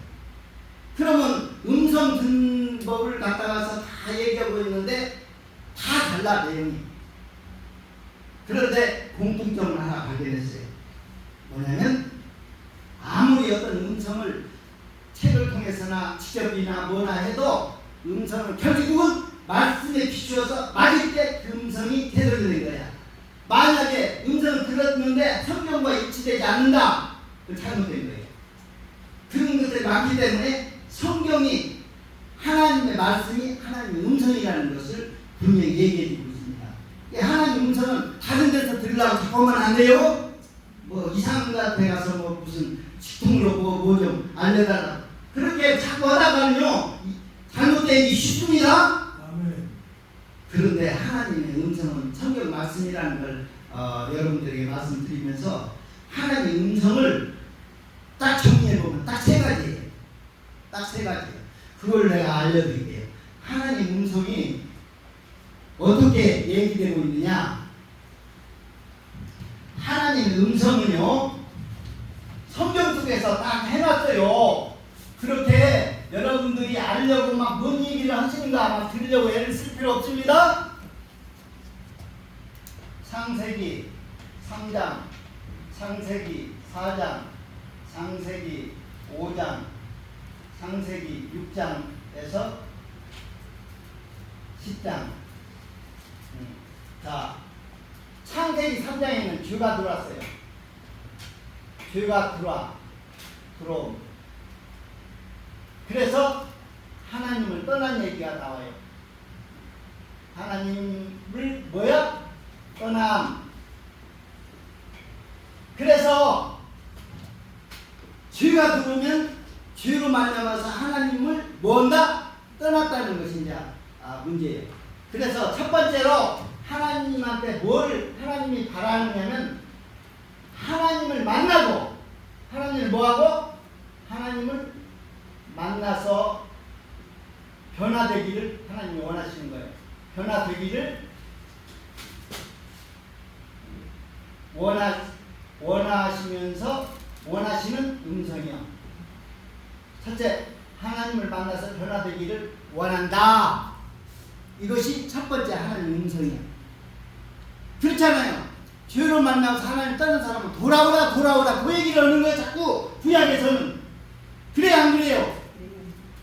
그러면 음성 듣는 법을 갖다가서 다 얘기하고 있는데 다 달라 내용이. 그런데 공통점을 하나 발견했어요. 뭐냐면 아무리 어떤 음성을 책을 통해서나 직접이나 뭐나 해도 음성을 결국은 말씀에 비추어서 맞을 때 그 음성이 되돌리는 거야. 만약에 음성을 들었는데 성경과 일치되지 않는다, 그건 잘못된 거예요. 그런 것들이 많기 때문에 성경이 하나님의 말씀이 하나님의 음성이라는 것을 분명히 얘기해 주고 있습니다. 하나님 음성은 다른 데서 들으려고 자꾸 하면 안 돼요. 뭐 이상한 데 가서 뭐 무슨 식통으로 뭐 좀 알려달라 그렇게 자꾸 하다가는요 잘못되기 쉽습니다. 아멘. 그런데 하나님의 음성은 성경 말씀이라는 걸 여러분들에게 말씀드리면서 하나님의 음성을 딱 정리해보면 딱 3가지예요. 딱 3가지예요. 그걸 내가 알려드릴게요. 하나님 음성이 어떻게 얘기되고 있느냐. 하나님의 음성은요 성경 속에서 딱 해놨어요. 그렇게 여러분들이 알려고 막 뭔 얘기를 하시는가 막 들으려고 애를 쓸 필요 없습니다. 창세기 3장, 창세기 4장, 창세기 5장, 창세기 6장에서 10장. 자, 창세기 3장에는 죄가 들어왔어요. 죄가 들어옴. 그래서 하나님을 떠난 얘기가 나와요. 하나님을 뭐야? 떠남. 그래서 죄가 들어오면 죄로 말미암아서 하나님을 뭔가 떠났다는 것이 이제 문제예요. 그래서 첫 번째로 하나님한테 뭘 하나님이 바라느냐면 하나님을 만나고 하나님을 뭐하고? 하나님을 만나서 변화되기를 하나님이 원하시는 거예요. 변화되기를 원하시면서 원하시는 음성이요. 첫째, 하나님을 만나서 변화되기를 원한다. 이것이 첫 번째 하나님의 음성이야. 그렇잖아요. 죄로 만나서 하나님 떠난 사람은 돌아오라 그 얘기를 하는 거예요. 자꾸 구약에서는. 그래요 안 그래요?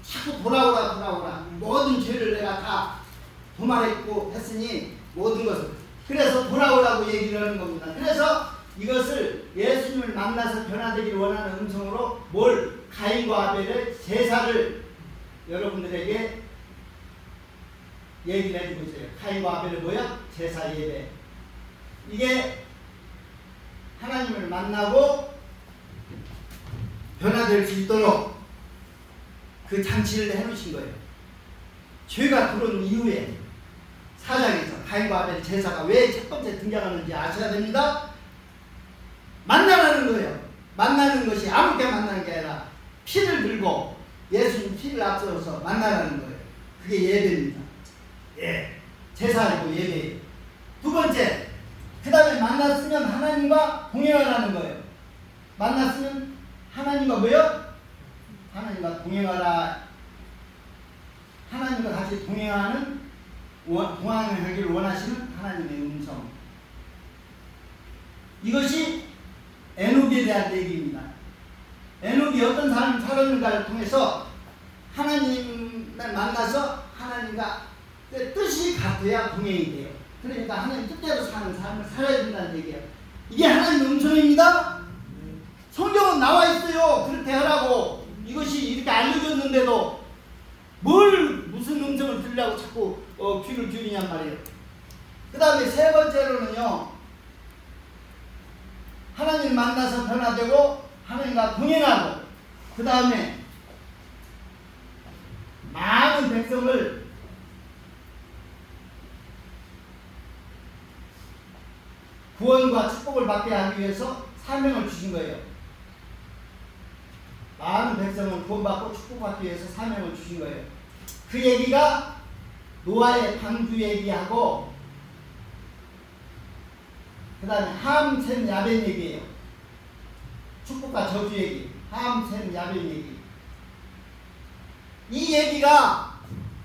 자꾸 돌아오라 모든 죄를 내가 다 도말했고 했으니 모든 것을 그래서 돌아오라고 얘기를 하는 겁니다. 그래서 이것을 예수님을 만나서 변화되기를 원하는 음성으로 뭘 가인과 아벨의 제사를 여러분들에게 얘기를 해주고 있어요. 가인과 아벨은 뭐야? 제사 예배. 이게 하나님을 만나고 변화될 수 있도록 그 장치를 해놓으신 거예요. 죄가 들어온 이후에 4장에서 가인과 아벨 제사가 왜 첫 번째 등장하는지 아셔야 됩니다. 만나라는 거예요. 만나는 것이 아무렇게 만나는 게 아니라 피를 들고 예수님 피를 앞세워서 만나라는 거예요. 그게 예배입니다. 예, 제사이고 예배예요. 두 번째, 그 다음에 만났으면 하나님과 동행하라는 거예요. 만났으면 하나님과 뭐요? 하나님과 동행하라. 하나님과 같이 동행하는 동행하기를 원하시는 하나님의 음성. 이것이 에녹에 대한 얘기입니다. 에녹이 어떤 삶을 살았는가를 통해서 하나님을 만나서 하나님과 뜻이 같아야 동행이 돼요. 그러니까 하나님 뜻대로 사는 삶을 살아야 된다는 얘기예요. 이게 하나님의 음성입니다. 성경은 나와 있어요. 그렇게 하라고. 이것이 이렇게 알려줬는데도 무슨 음성을 들으려고 자꾸 귀를 기울이냔 말이에요. 그 다음에 세 번째로는요, 하나님 만나서 변화되고 하나님과 동행하고, 그 다음에 많은 백성을 구원과 축복을 받게 하기 위해서 사명을 주신 거예요. 많은 백성을 구원받고 축복받기 위해서 사명을 주신 거예요. 그 얘기가 노아의 방주 얘기하고 그 다음에 함, 셈, 야벳 얘기예요. 축복과 저주 얘기, 함, 셈, 야벳 얘기. 이 얘기가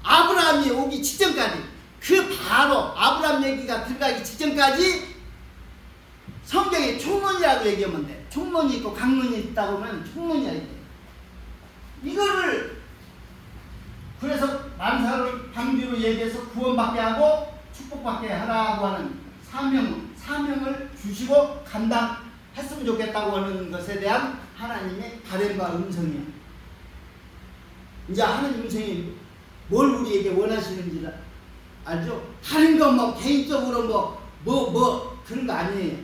아브라함이 오기 직전까지, 그 바로 아브라함 얘기가 들어가기 직전까지 성경에 총론이라고 얘기하면 돼. 총론이 있고 강론이 있다고 하면 총론이야. 이거를 그래서 만사를 방주로 얘기해서 구원받게 하고 축복받게 하라고 하는 사명을 주시고 감당했으면 좋겠다고 하는 것에 대한 하나님의 바램과 음성이야. 이제 하나님 음성이 뭘 우리에게 원하시는지 알죠? 다른 거 뭐 개인적으로 뭐 그런 거 아니에요.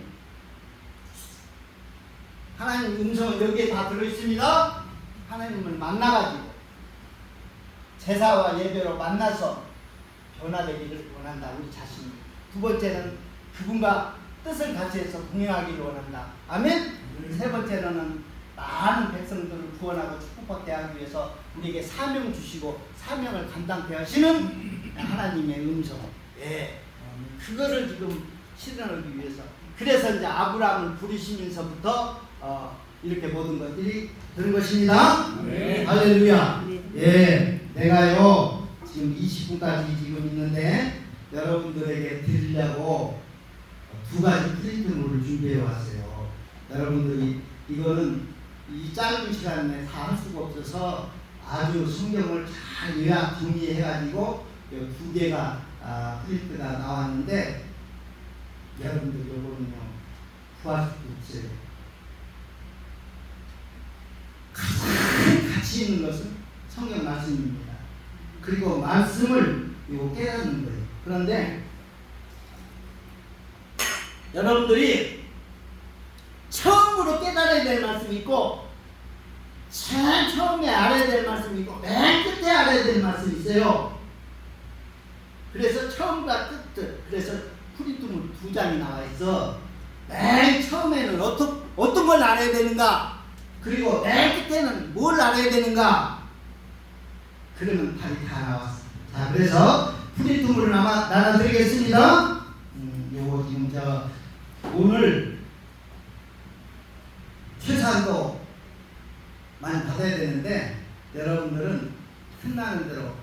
하나님 음성은 여기에 다 들어있습니다. 하나님을 만나가지고 제사와 예배로 만나서 변화되기를 원한다. 우리 자신이. 두 번째는 그분과 뜻을 같이 해서 동행하기를 원한다. 아멘? 세 번째로는 많은 백성들을 구원하고 축복받게 하기 위해서 우리에게 사명 주시고 사명을 감당케 하시는 하나님의 음성. 예. 그거를 지금 실현하기 위해서. 그래서 이제 아브라함을 부르시면서부터 이렇게 모든 것들이 되는 것입니다. 네. 할렐루야. 예. 내가요 지금 20분까지 지금 있는데 여러분들에게 드리려고 두 가지 프린트물을 준비해 왔어요. 여러분들이 이거는 이 짧은 시간에 다 할 수가 없어서 아주 성경을 잘 요약 정리해 가지고 두 개가 프린트가 나왔는데 여러분들 이거는요 구할 수도 없어요. 가장 가치 있는 것은 성경 말씀입니다. 그리고 말씀을 이거 깨닫는 거예요. 그런데 여러분들이 처음으로 깨달아야 될 말씀이 있고 제일 처음에 알아야 될 말씀이 있고 맨 끝에 알아야 될 말씀이 있어요. 그래서 처음과 끝, 그래서 프린트물 2장이 나와 있어. 맨 처음에는 어떤 걸 알아야 되는가, 그리고 맨 끝에는 뭘 알아야 되는가. 그러면 답이 다 나왔어. 자, 그래서 프린트물을 나눠드리겠습니다. 요거 지금 오늘 최소한도 많이 받아야 되는데 여러분들은 끝나는 대로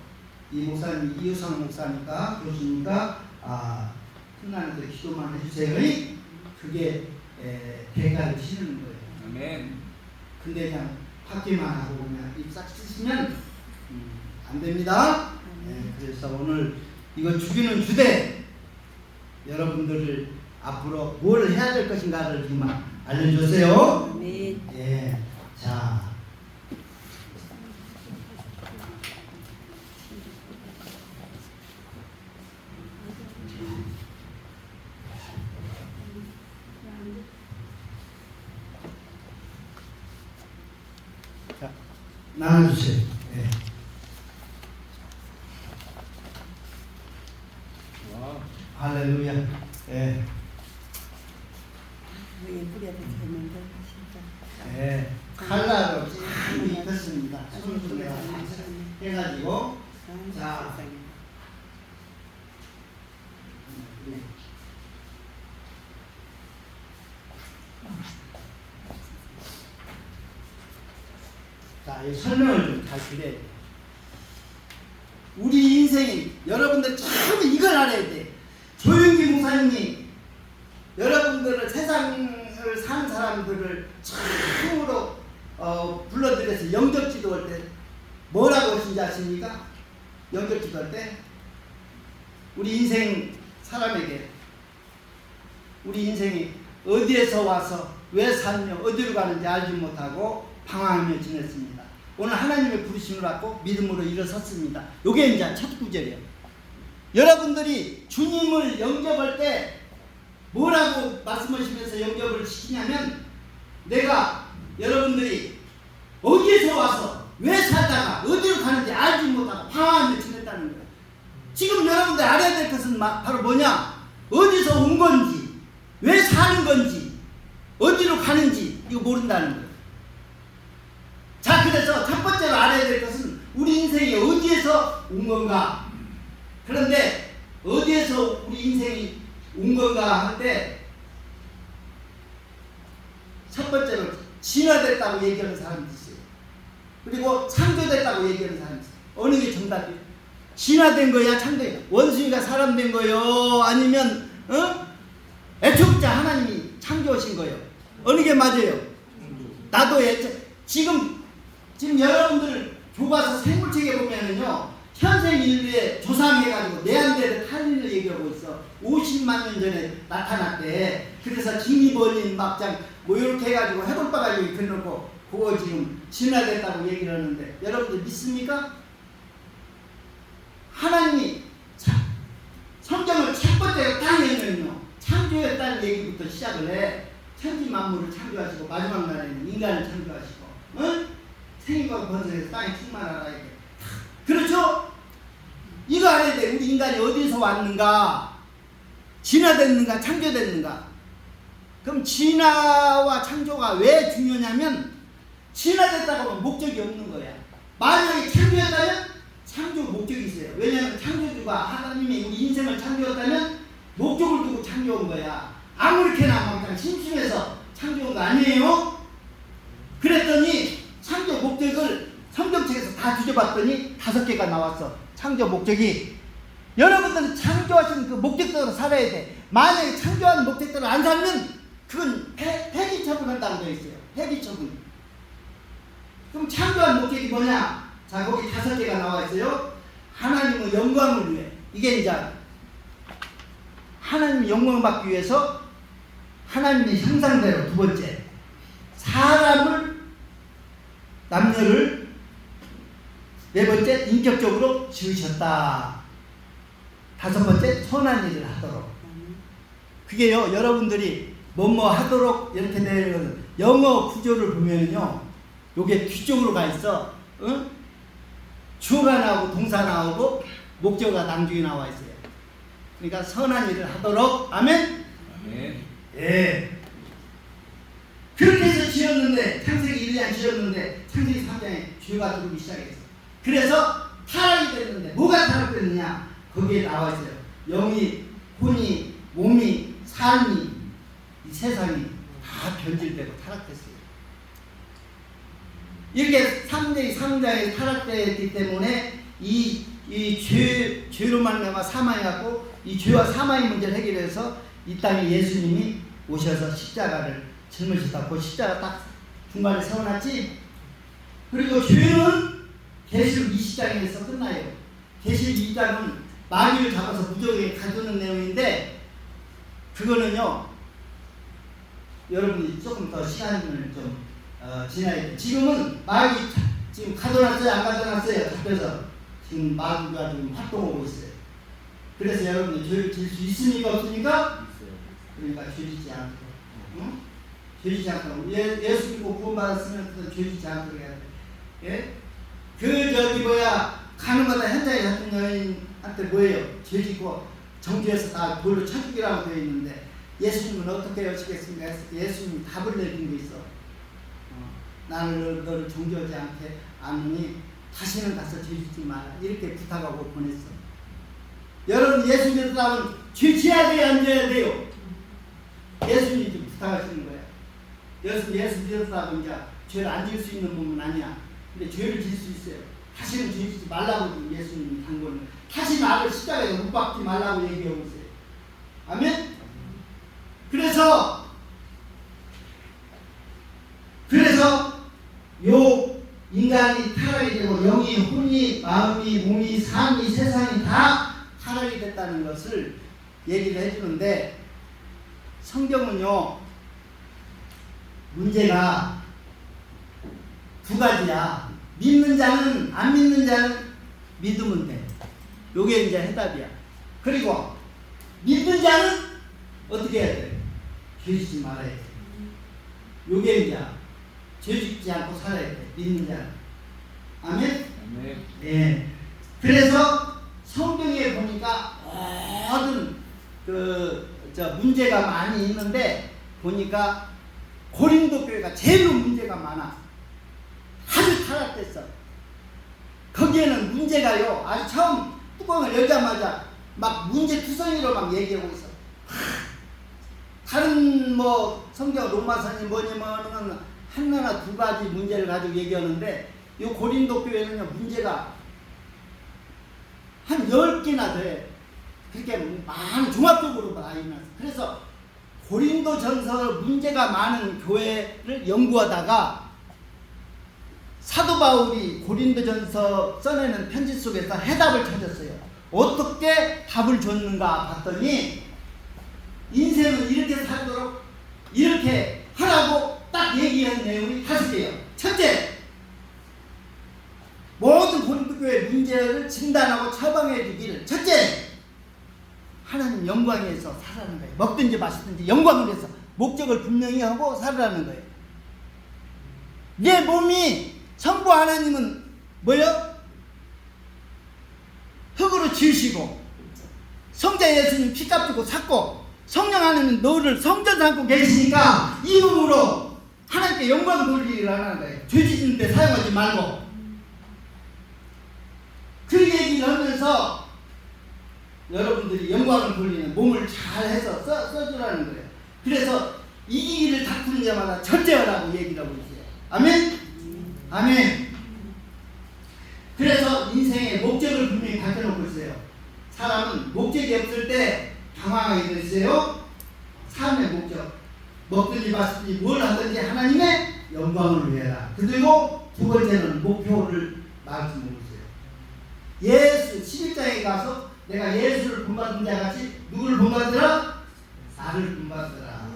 이 목사님 이효상 목사니까 교수니까 끝나는 대로 기도만 해주세요. 그게 대가를 치르는 거예요. 아멘. 근데 그냥 받기만 하고 그냥 입 싹 쓰시면 안 됩니다. 그래서 오늘 이거 주기는 주되 여러분들을 앞으로 뭘 해야 될 것인가를 좀 알려주세요. 네. 예. 자. 자, 나눠주세요. 예. 할렐루야. 예. 예쁘게 됐는데 진짜. 예. 칼라로 참 입혔습니다. 손으로 내가 해가지고. 자. 자, 이 설명을 좀 잘 드려야 돼. 우리 인생이 여러분들 참 이걸 알아야 돼. 조용기 목사님이 여러분들을 세상을 사는 사람들을 참으로 불러들여서 영접 기도할 때 뭐라고 하신지 아십니까? 영접 기도할 때 우리 인생 사람에게 우리 인생이 어디에서 와서 왜 살며 어디로 가는지 알지 못하고 방황하며 지냈습니다. 오늘 하나님의 부르심을 받고 믿음으로 일어섰습니다. 요게 이제 첫 구절이에요. 여러분들이 주님을 영접할 때 뭐라고 말씀하시면서 영접을 시키냐면 내가 여러분들이 어디에서 와서 왜 살다가 어디로 가는지 알지 못하고 방황하며 지냈다는 거예요. 지금 여러분들 알아야 될 것은 바로 뭐냐? 어디서 온 건지 왜 사는 건지 어디로 가는지 이거 모른다는 거예요. 자, 그래서 첫 번째로 알아야 될 것은 우리 인생이 어디에서 온 건가. 그런데 어디에서 우리 인생이 온 건가 할 때 첫 번째로 진화됐다고 얘기하는 사람이 있어요. 그리고 창조됐다고 얘기하는 사람이 있어요. 어느 게 정답이에요? 진화된 거야? 창조된 원숭이가 사람 된 거요? 아니면 애초부터 하나님이 창조하신 거예요? 어느 게 맞아요? 나도 지금 여러분들 교과서 생물책에 보면은요, 현생 인류의 조상해가지고 네안데르탈린을 얘기하고 있어. 50만 년 전에 나타났대. 그래서 징이버린 막장 뭐 이렇게 해가지고 해골바가지고 이렇게 놓고 그거 지금 진화됐다고 얘기를 하는데 여러분들 믿습니까? 하나님이 성경을 첫 번째로 딱 열면요, 창조했다는 얘기부터 시작을 해. 천지 만물을 창조하시고 마지막 날에는 인간을 창조하시고, 응? 생일과 번성해서 땅에 충만하라 이게. 그렇죠? 이거 알아야 돼. 우리 인간이 어디서 왔는가? 진화됐는가? 창조됐는가? 그럼 진화와 창조가 왜 중요하냐면 진화됐다고 하면 목적이 없는 거야. 만약에 창조했다면 창조 목적이 있어요. 왜냐하면 창조주가 하나님이 우리 인생을 창조했다면 목적을 두고 창조한 거야. 아무렇게나 막 심심해서 창조한 거 아니에요? 그랬더니 창조 목적을 성경책에서 다 뒤져봤더니 5개가 나왔어. 창조 목적이. 여러분들은 창조하신 그 목적대로 살아야 돼. 만약에 창조한 목적대로 안 살면 그건 폐기 처분한다고 되어 있어요. 폐기 처분. 그럼 창조한 목적이 뭐냐? 자, 거기 5개가 나와 있어요. 하나님의 영광을 위해. 이게 이제 하나님의 영광을 받기 위해서 하나님의 형상대로. 두 번째, 사람을, 남녀를. 네 번째, 인격적으로 지으셨다. 5번째, 선한 일을 하도록. 그게요, 여러분들이 뭐뭐 하도록 이렇게 되는 영어 구조를 보면요, 요게 뒤쪽으로 가 있어. 응? 주어가 나오고 동사 나오고 목적어가 낭중에 나와 있어요. 그러니까 선한 일을 하도록. 아멘? 아멘. 예. 그렇게 해서 지었는데, 창세기 1년 지었는데 창세기 3장에 죄가 들어오기 시작했어. 그래서 타락이 됐는데 뭐가 타락됐느냐? 거기에 나와 있어요. 영이, 혼이, 몸이, 삶이, 이 세상이 다 변질되고 타락됐어요. 이렇게 3장에 타락되었기 때문에 이 죄로 말미암아 사망해갖고 이 죄와 사망의 문제를 해결해서 이 땅에 예수님이 오셔서 십자가를 짊으셨다. 그 십자가 딱 중간에 세워놨지. 그리고 죄는 계시록 20장에서 끝나요. 계시록 2장은 마귀를 잡아서 무적에게 가두는 내용인데 그거는요 여러분이 조금 더 시간을 좀 지나야 돼요. 지금은 마귀 지금 가둬놨어요? 안 가둬놨어요? 잡혀서 지금 마귀가 지금 활동하고 있어요. 그래서 여러분이 죄를 질 수 있습니까? 없습니까? 그러니까 죄짓지 않고 응? 죄짓지 않고 예수 믿고 구원받았으면 죄짓지 않고 해야 돼. 예? 가는 거다 현장에 잡힌 여인한테 뭐예요? 죄짓고 정죄해서 다 돌로 쳐 죽이라고 되어 있는데 예수님은 어떻게 여시겠습니까? 했을 때 예수님이 답을 내린 게 있어. 나는 너를 정죄하지 않으니 다시는 가서 죄짓지 마라. 이렇게 부탁하고 보냈어. 여러분 예수 믿으라면 죄 지어야 돼요? 안 지어야 돼요? 예수님이 좀 부탁하시는 거야. 예수 믿으라고 이제 죄를 안 지을 수 있는 몸은 아니야. 근데 죄를 지을 수 있어요. 다시는 죄 짓지 말라고 예수님이 당고는 다시 나를 십자가에 못 박지 말라고 얘기하고 있어요. 아멘? 그래서 요 인간이 타락이 되고 영이, 혼이, 마음이, 몸이, 삶이, 세상이 다 타락이 됐다는 것을 얘기를 해주는데 성경은요 문제가 두 가지야. 믿는 자는 안 믿는 자는 믿으면 돼. 요게 이제 해답이야. 그리고 믿는 자는 어떻게 해야 돼? 죄짓지 말아야 돼. 요게 이제 죄짓지 않고 살아야 돼. 믿는 자는. 아멘? 아멘. 예. 그래서 성경에 보니까 모든 문제가 많이 있는데 보니까 고린도 교회가 제일로 문제가 많아. 아주 타락됐어. 거기에는 문제가요. 아주 처음 뚜껑을 열자마자 막 문제투성이로 막 얘기하고 있어. 다른 성경 로마서니 뭐냐면은 하나나 두 가지 문제를 가지고 얘기하는데 이 고린도 교회는요 문제가 한 10개나 돼. 그렇게 많은 종합적으로 많이 났어. 그래서 고린도 전서 문제가 많은 교회를 연구하다가 사도 바울이 고린도전서 써내는 편지 속에서 해답을 찾았어요. 어떻게 답을 줬는가 봤더니 인생은 이렇게 살도록 이렇게 하라고 딱 얘기한 내용이 5개예요. 첫째, 모든 고린도 교회 문제를 진단하고 처방해 주기를. 첫째, 하나님 영광에서 살라는 거예요. 먹든지 마시든지 영광을 해서 목적을 분명히 하고 살라는 거예요. 내 몸이 성부 하나님은 뭐요? 흙으로 지으시고 성자 예수님 피값 주고 샀고 성령 하나님은 너를 성전 삼고 계시니까 이 몸으로 하나님께 영광을 돌리기를 하는 거예요. 죄 짓는 데 사용하지 말고. 그 얘기를 하면서 여러분들이 영광을 돌리는 몸을 잘해서 써주라는 거예요. 그래서 이기기를 다투는 자마다 절제하라고 얘기를 하고 있어요. 아멘? 아멘. 그래서 인생의 목적을 분명히 밝혀놓고 있어요. 사람은 목적이 없을 때 방황하게 돼 있어요. 삶의 목적. 먹든지 마시든지 뭘 하든지 하나님의 영광을 위해라. 그리고 두 번째는 목표를 말씀하고 있어요. 예수 11장에 가서 내가 예수를 본받은 자같이 누구를 본받으라? 나를 본받으라.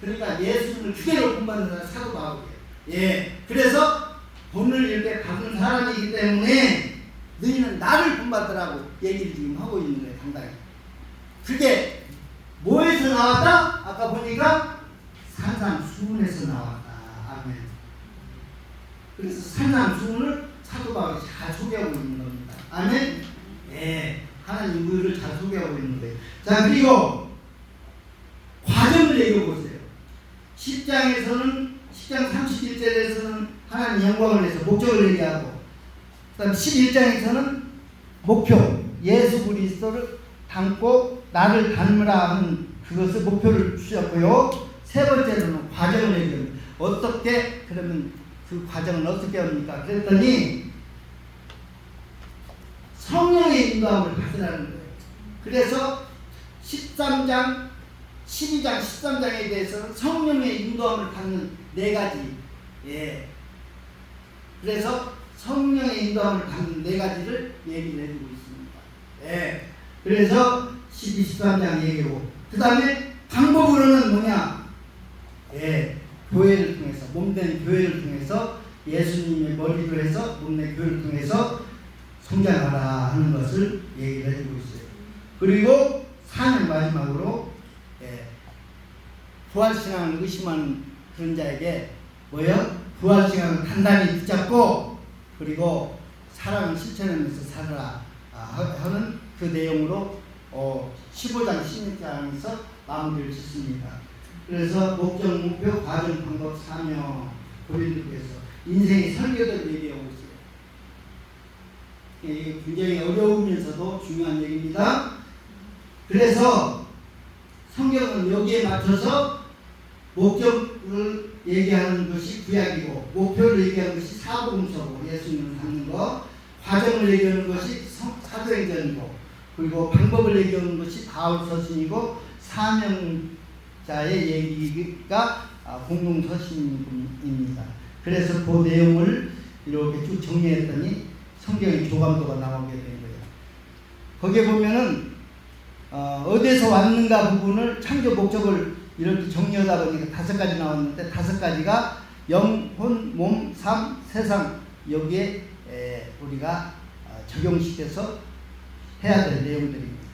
그러니까 예수님을 그대로 본받는 사람 사도 바울이에요. 예. 그래서 본을 이렇게 받은 사람이기 때문에 너희는 나를 본받으라고 얘기를 지금 하고 있는 거예요. 당당히. 그게 뭐에서 나왔다? 아까 보니까 산상수훈에서 나왔다. 아멘. 그래서 산상수훈을 사도 바울이 잘 소개하고 있는 겁니다. 아멘. 예. 하나님 의를 잘 소개하고 있는 거예요. 자, 그리고 과정을 얘기해 보세요. 10장 31절에서는 하나님 영광을 위해서 목적을 얘기하고, 그 다음 11장에서는 목표, 예수 그리스도를 닮고 나를 닮으라 하는 그것을 목표를 주셨고요. 세 번째로는 과정을 얘기합니다. 어떻게, 그러면 그 과정은 어떻게 합니까? 그랬더니 성령의 인도함을 받으라는 거예요. 그래서 13장, 12장, 13장에 대해서는 성령의 인도함을 받는 4가지. 예. 그래서 성령의 인도함을 받는 4가지를 얘기를 해주고 있습니다. 예. 그래서 12, 13장 얘기고, 그 다음에 방법으로는 뭐냐? 교회를 통해서, 몸된 교회를 통해서 예수님의 머리를 해서 몸된 교회를 통해서 성장하라 하는 것을 얘기를 해주고 있어요. 그리고 4년 마지막으로 부활신앙을 의심하는 그런 자에게 뭐요? 부활신앙을 단단히 붙잡고 그리고 사랑을 실천하면서 살아라 하는 그 내용으로 15장 16장에서 마무리를 짓습니다. 그래서 목적, 목표, 과정, 방법, 사명, 고린도께서 인생의 설교를 얘기하고 있어요. 이게 굉장히 어려우면서도 중요한 얘기입니다. 그래서 성경은 여기에 맞춰서 목적을 얘기하는 것이 구약이고, 목표를 얘기하는 것이 사복음서고, 예수님을 닮는 것, 과정을 얘기하는 것이 사도행전이고, 그리고 방법을 얘기하는 것이 바울서신이고, 사명자의 얘기가 공동서신입니다. 그래서 그 내용을 이렇게 쭉 정리했더니 성경의 교감도가 나오게 된 거예요. 거기에 보면은 어디에서 왔는가 부분을 창조 목적을 이렇게 정리하다 보니까 5가지 나왔는데 5가지가 영, 혼, 몸, 삶, 세상 여기에 우리가 적용시켜서 해야 될 내용들입니다.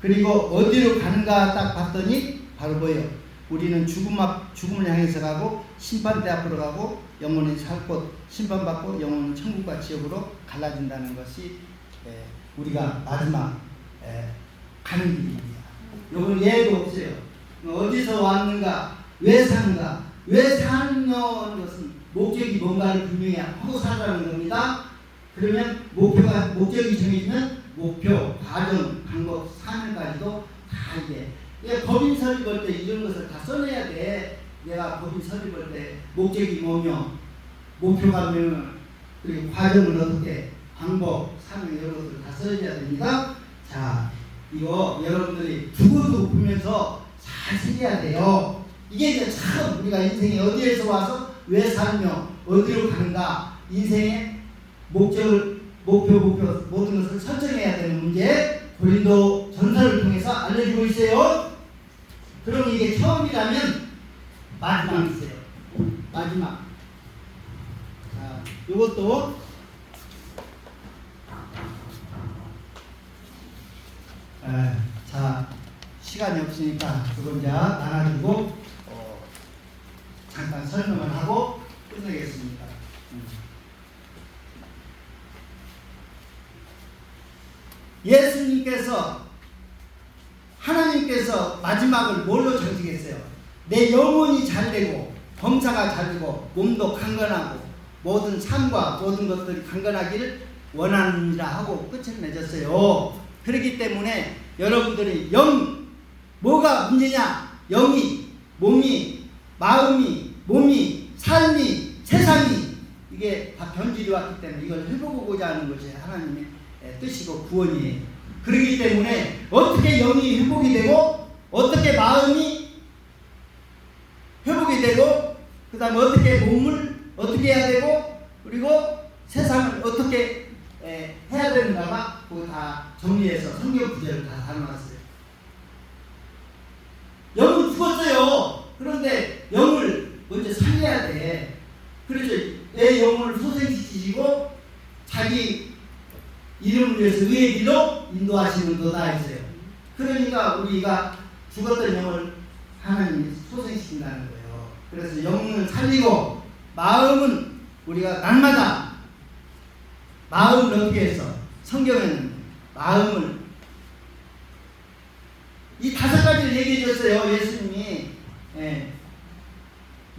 그리고 어디로 가는가 딱 봤더니 바로 뭐예요? 우리는 죽음을 향해서 가고 심판대 앞으로 가고 영혼이 살 곳 심판받고 영혼은 천국과 지옥으로 갈라진다는 것이 우리가 마지막 가는 길입니다. 요건 예도 없어요. 어디서 왔는가, 왜 사는가, 왜 사는 것은 목적이 뭔가를 분명히 하고 살아가는 겁니다. 그러면 목적이 정해지면 목표, 과정, 방법, 사명까지도 다 이게 법인 설립할 때 이런 것을 다 써내야 돼. 내가 법인 설립할 때 목적이 뭐며, 목표가 뭐며, 그리고 과정을 어떻게, 방법, 사명 이런 것을 다 써야 됩니다. 자, 이거 여러분들이 두고두고 보면서 잘 새겨야 돼요. 이게 이제 참 우리가 인생에 어디에서 와서 왜 살며 어디로 가는가, 인생의 목적을, 목표 모든 것을 설정해야 되는 문제, 고린도 전서를 통해서 알려주고 있어요. 그럼 이게 처음이라면 마지막이 있어요. 마지막. 자, 이것도 자, 시간이 없으니까 두 번째 나눠주고 잠깐 설명을 하고 끝내겠습니다. 예수님께서, 하나님께서 마지막을 뭘로 정직했어요? 내 영혼이 잘되고 범사가 잘되고 몸도 강건하고 모든 삶과 모든 것들이 강건하기를 원하느니라 하고 끝을 맺었어요. 그렇기 때문에 여러분들이 뭐가 문제냐? 영이, 몸이, 마음이, 몸이, 삶이, 세상이 이게 다 변질이 왔기 때문에 이걸 회복하고자 하는 것이 하나님의 뜻이고 구원이에요. 그렇기 때문에 어떻게 영이 회복이 되고 어떻게 마음이 회복이 되고 그 다음에 어떻게 몸을 어떻게 해야 되고 그리고 세상을 어떻게 해야 되는가가 그거 다 정리해서 성경 구절을 다 담아놨어요. 영은 죽었어요. 그런데 영을 먼저 살려야 돼. 그래서 내 영혼을 소생시키시고 자기 이름을 위해서 의의 길로 인도하시는 거다 했어요. 그러니까 우리가 죽었던 영을 하나님이 소생시킨다는 거예요. 그래서 영을 살리고 마음은 우리가 날마다 마음을 어떻게 해서 성경에는 마음을 이 5가지를 얘기해 줬어요. 예수님이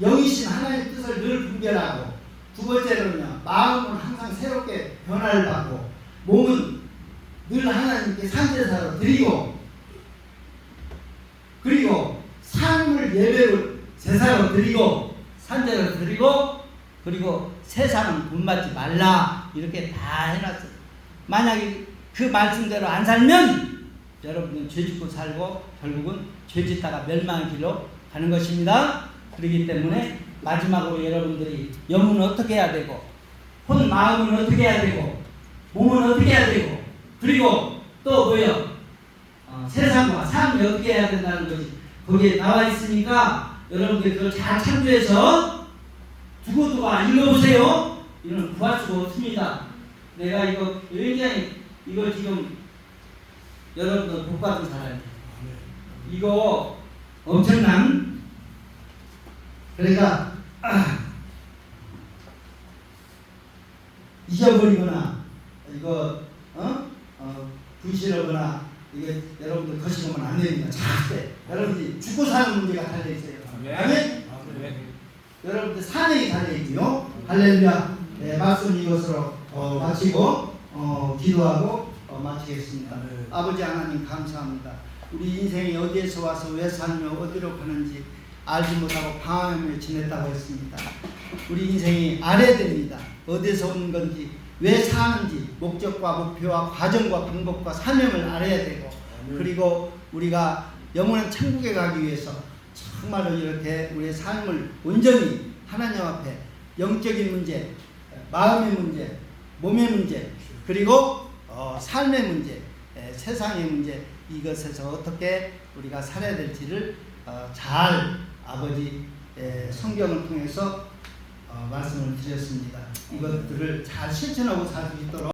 영이신 하나님의 뜻을 늘 분별하고 두 번째로는요 마음은 항상 새롭게 변화를 받고 몸은 늘 하나님께 산제사로 드리고 그리고 삶을 예배로 제사로 드리고 산제로 드리고 그리고 세상은 본받지 말라 이렇게 다 해놨어요. 만약에 그 말씀대로 안 살면 여러분은 죄짓고 살고 결국은 죄짓다가 멸망의 길로 가는 것입니다. 그렇기 때문에 마지막으로 여러분들이 영은 어떻게 해야 되고 혼 마음은 어떻게 해야 되고 몸은 어떻게 해야 되고 그리고 또 뭐예요? 세상과 삶이 어떻게 해야 된다는 것이 거기에 나와 있으니까 여러분들 그걸 잘 참조해서 두고두고 읽어보세요. 이는 구할 수가 없습니다. 내가 이거 굉장히 이거 지금 여러분들 복 받은 사람이에요. 이거 엄청난 그러니까 잊어버리거나 이거 분실하거나 이게 여러분들 거시면 안 됩니다. 절대 여러분들이 죽고 사는 문제가 달려 있어요. 아멘. 여러분들 산행이 달려 있고요. 할렐루야. 네, 말씀 이것으로 마치고 기도하고 마치겠습니다. 아버지 하나님 감사합니다. 우리 인생이 어디에서 와서 왜 살며 어디로 가는지 알지 못하고 방황하며 지냈다고 했습니다. 우리 인생이 알아야 됩니다. 어디서 온 건지 왜 사는지 목적과 목표와 과정과 방법과 사명을 알아야 되고 그리고 우리가 영원한 천국에 가기 위해서 정말로 이렇게 우리의 삶을 온전히 하나님 앞에 영적인 문제, 마음의 문제, 몸의 문제 그리고 삶의 문제, 세상의 문제 이것에서 어떻게 우리가 살아야 될지를 잘 아버지 성경을 통해서 말씀을 드렸습니다. 이것들을 잘 실천하고 살 수 있도록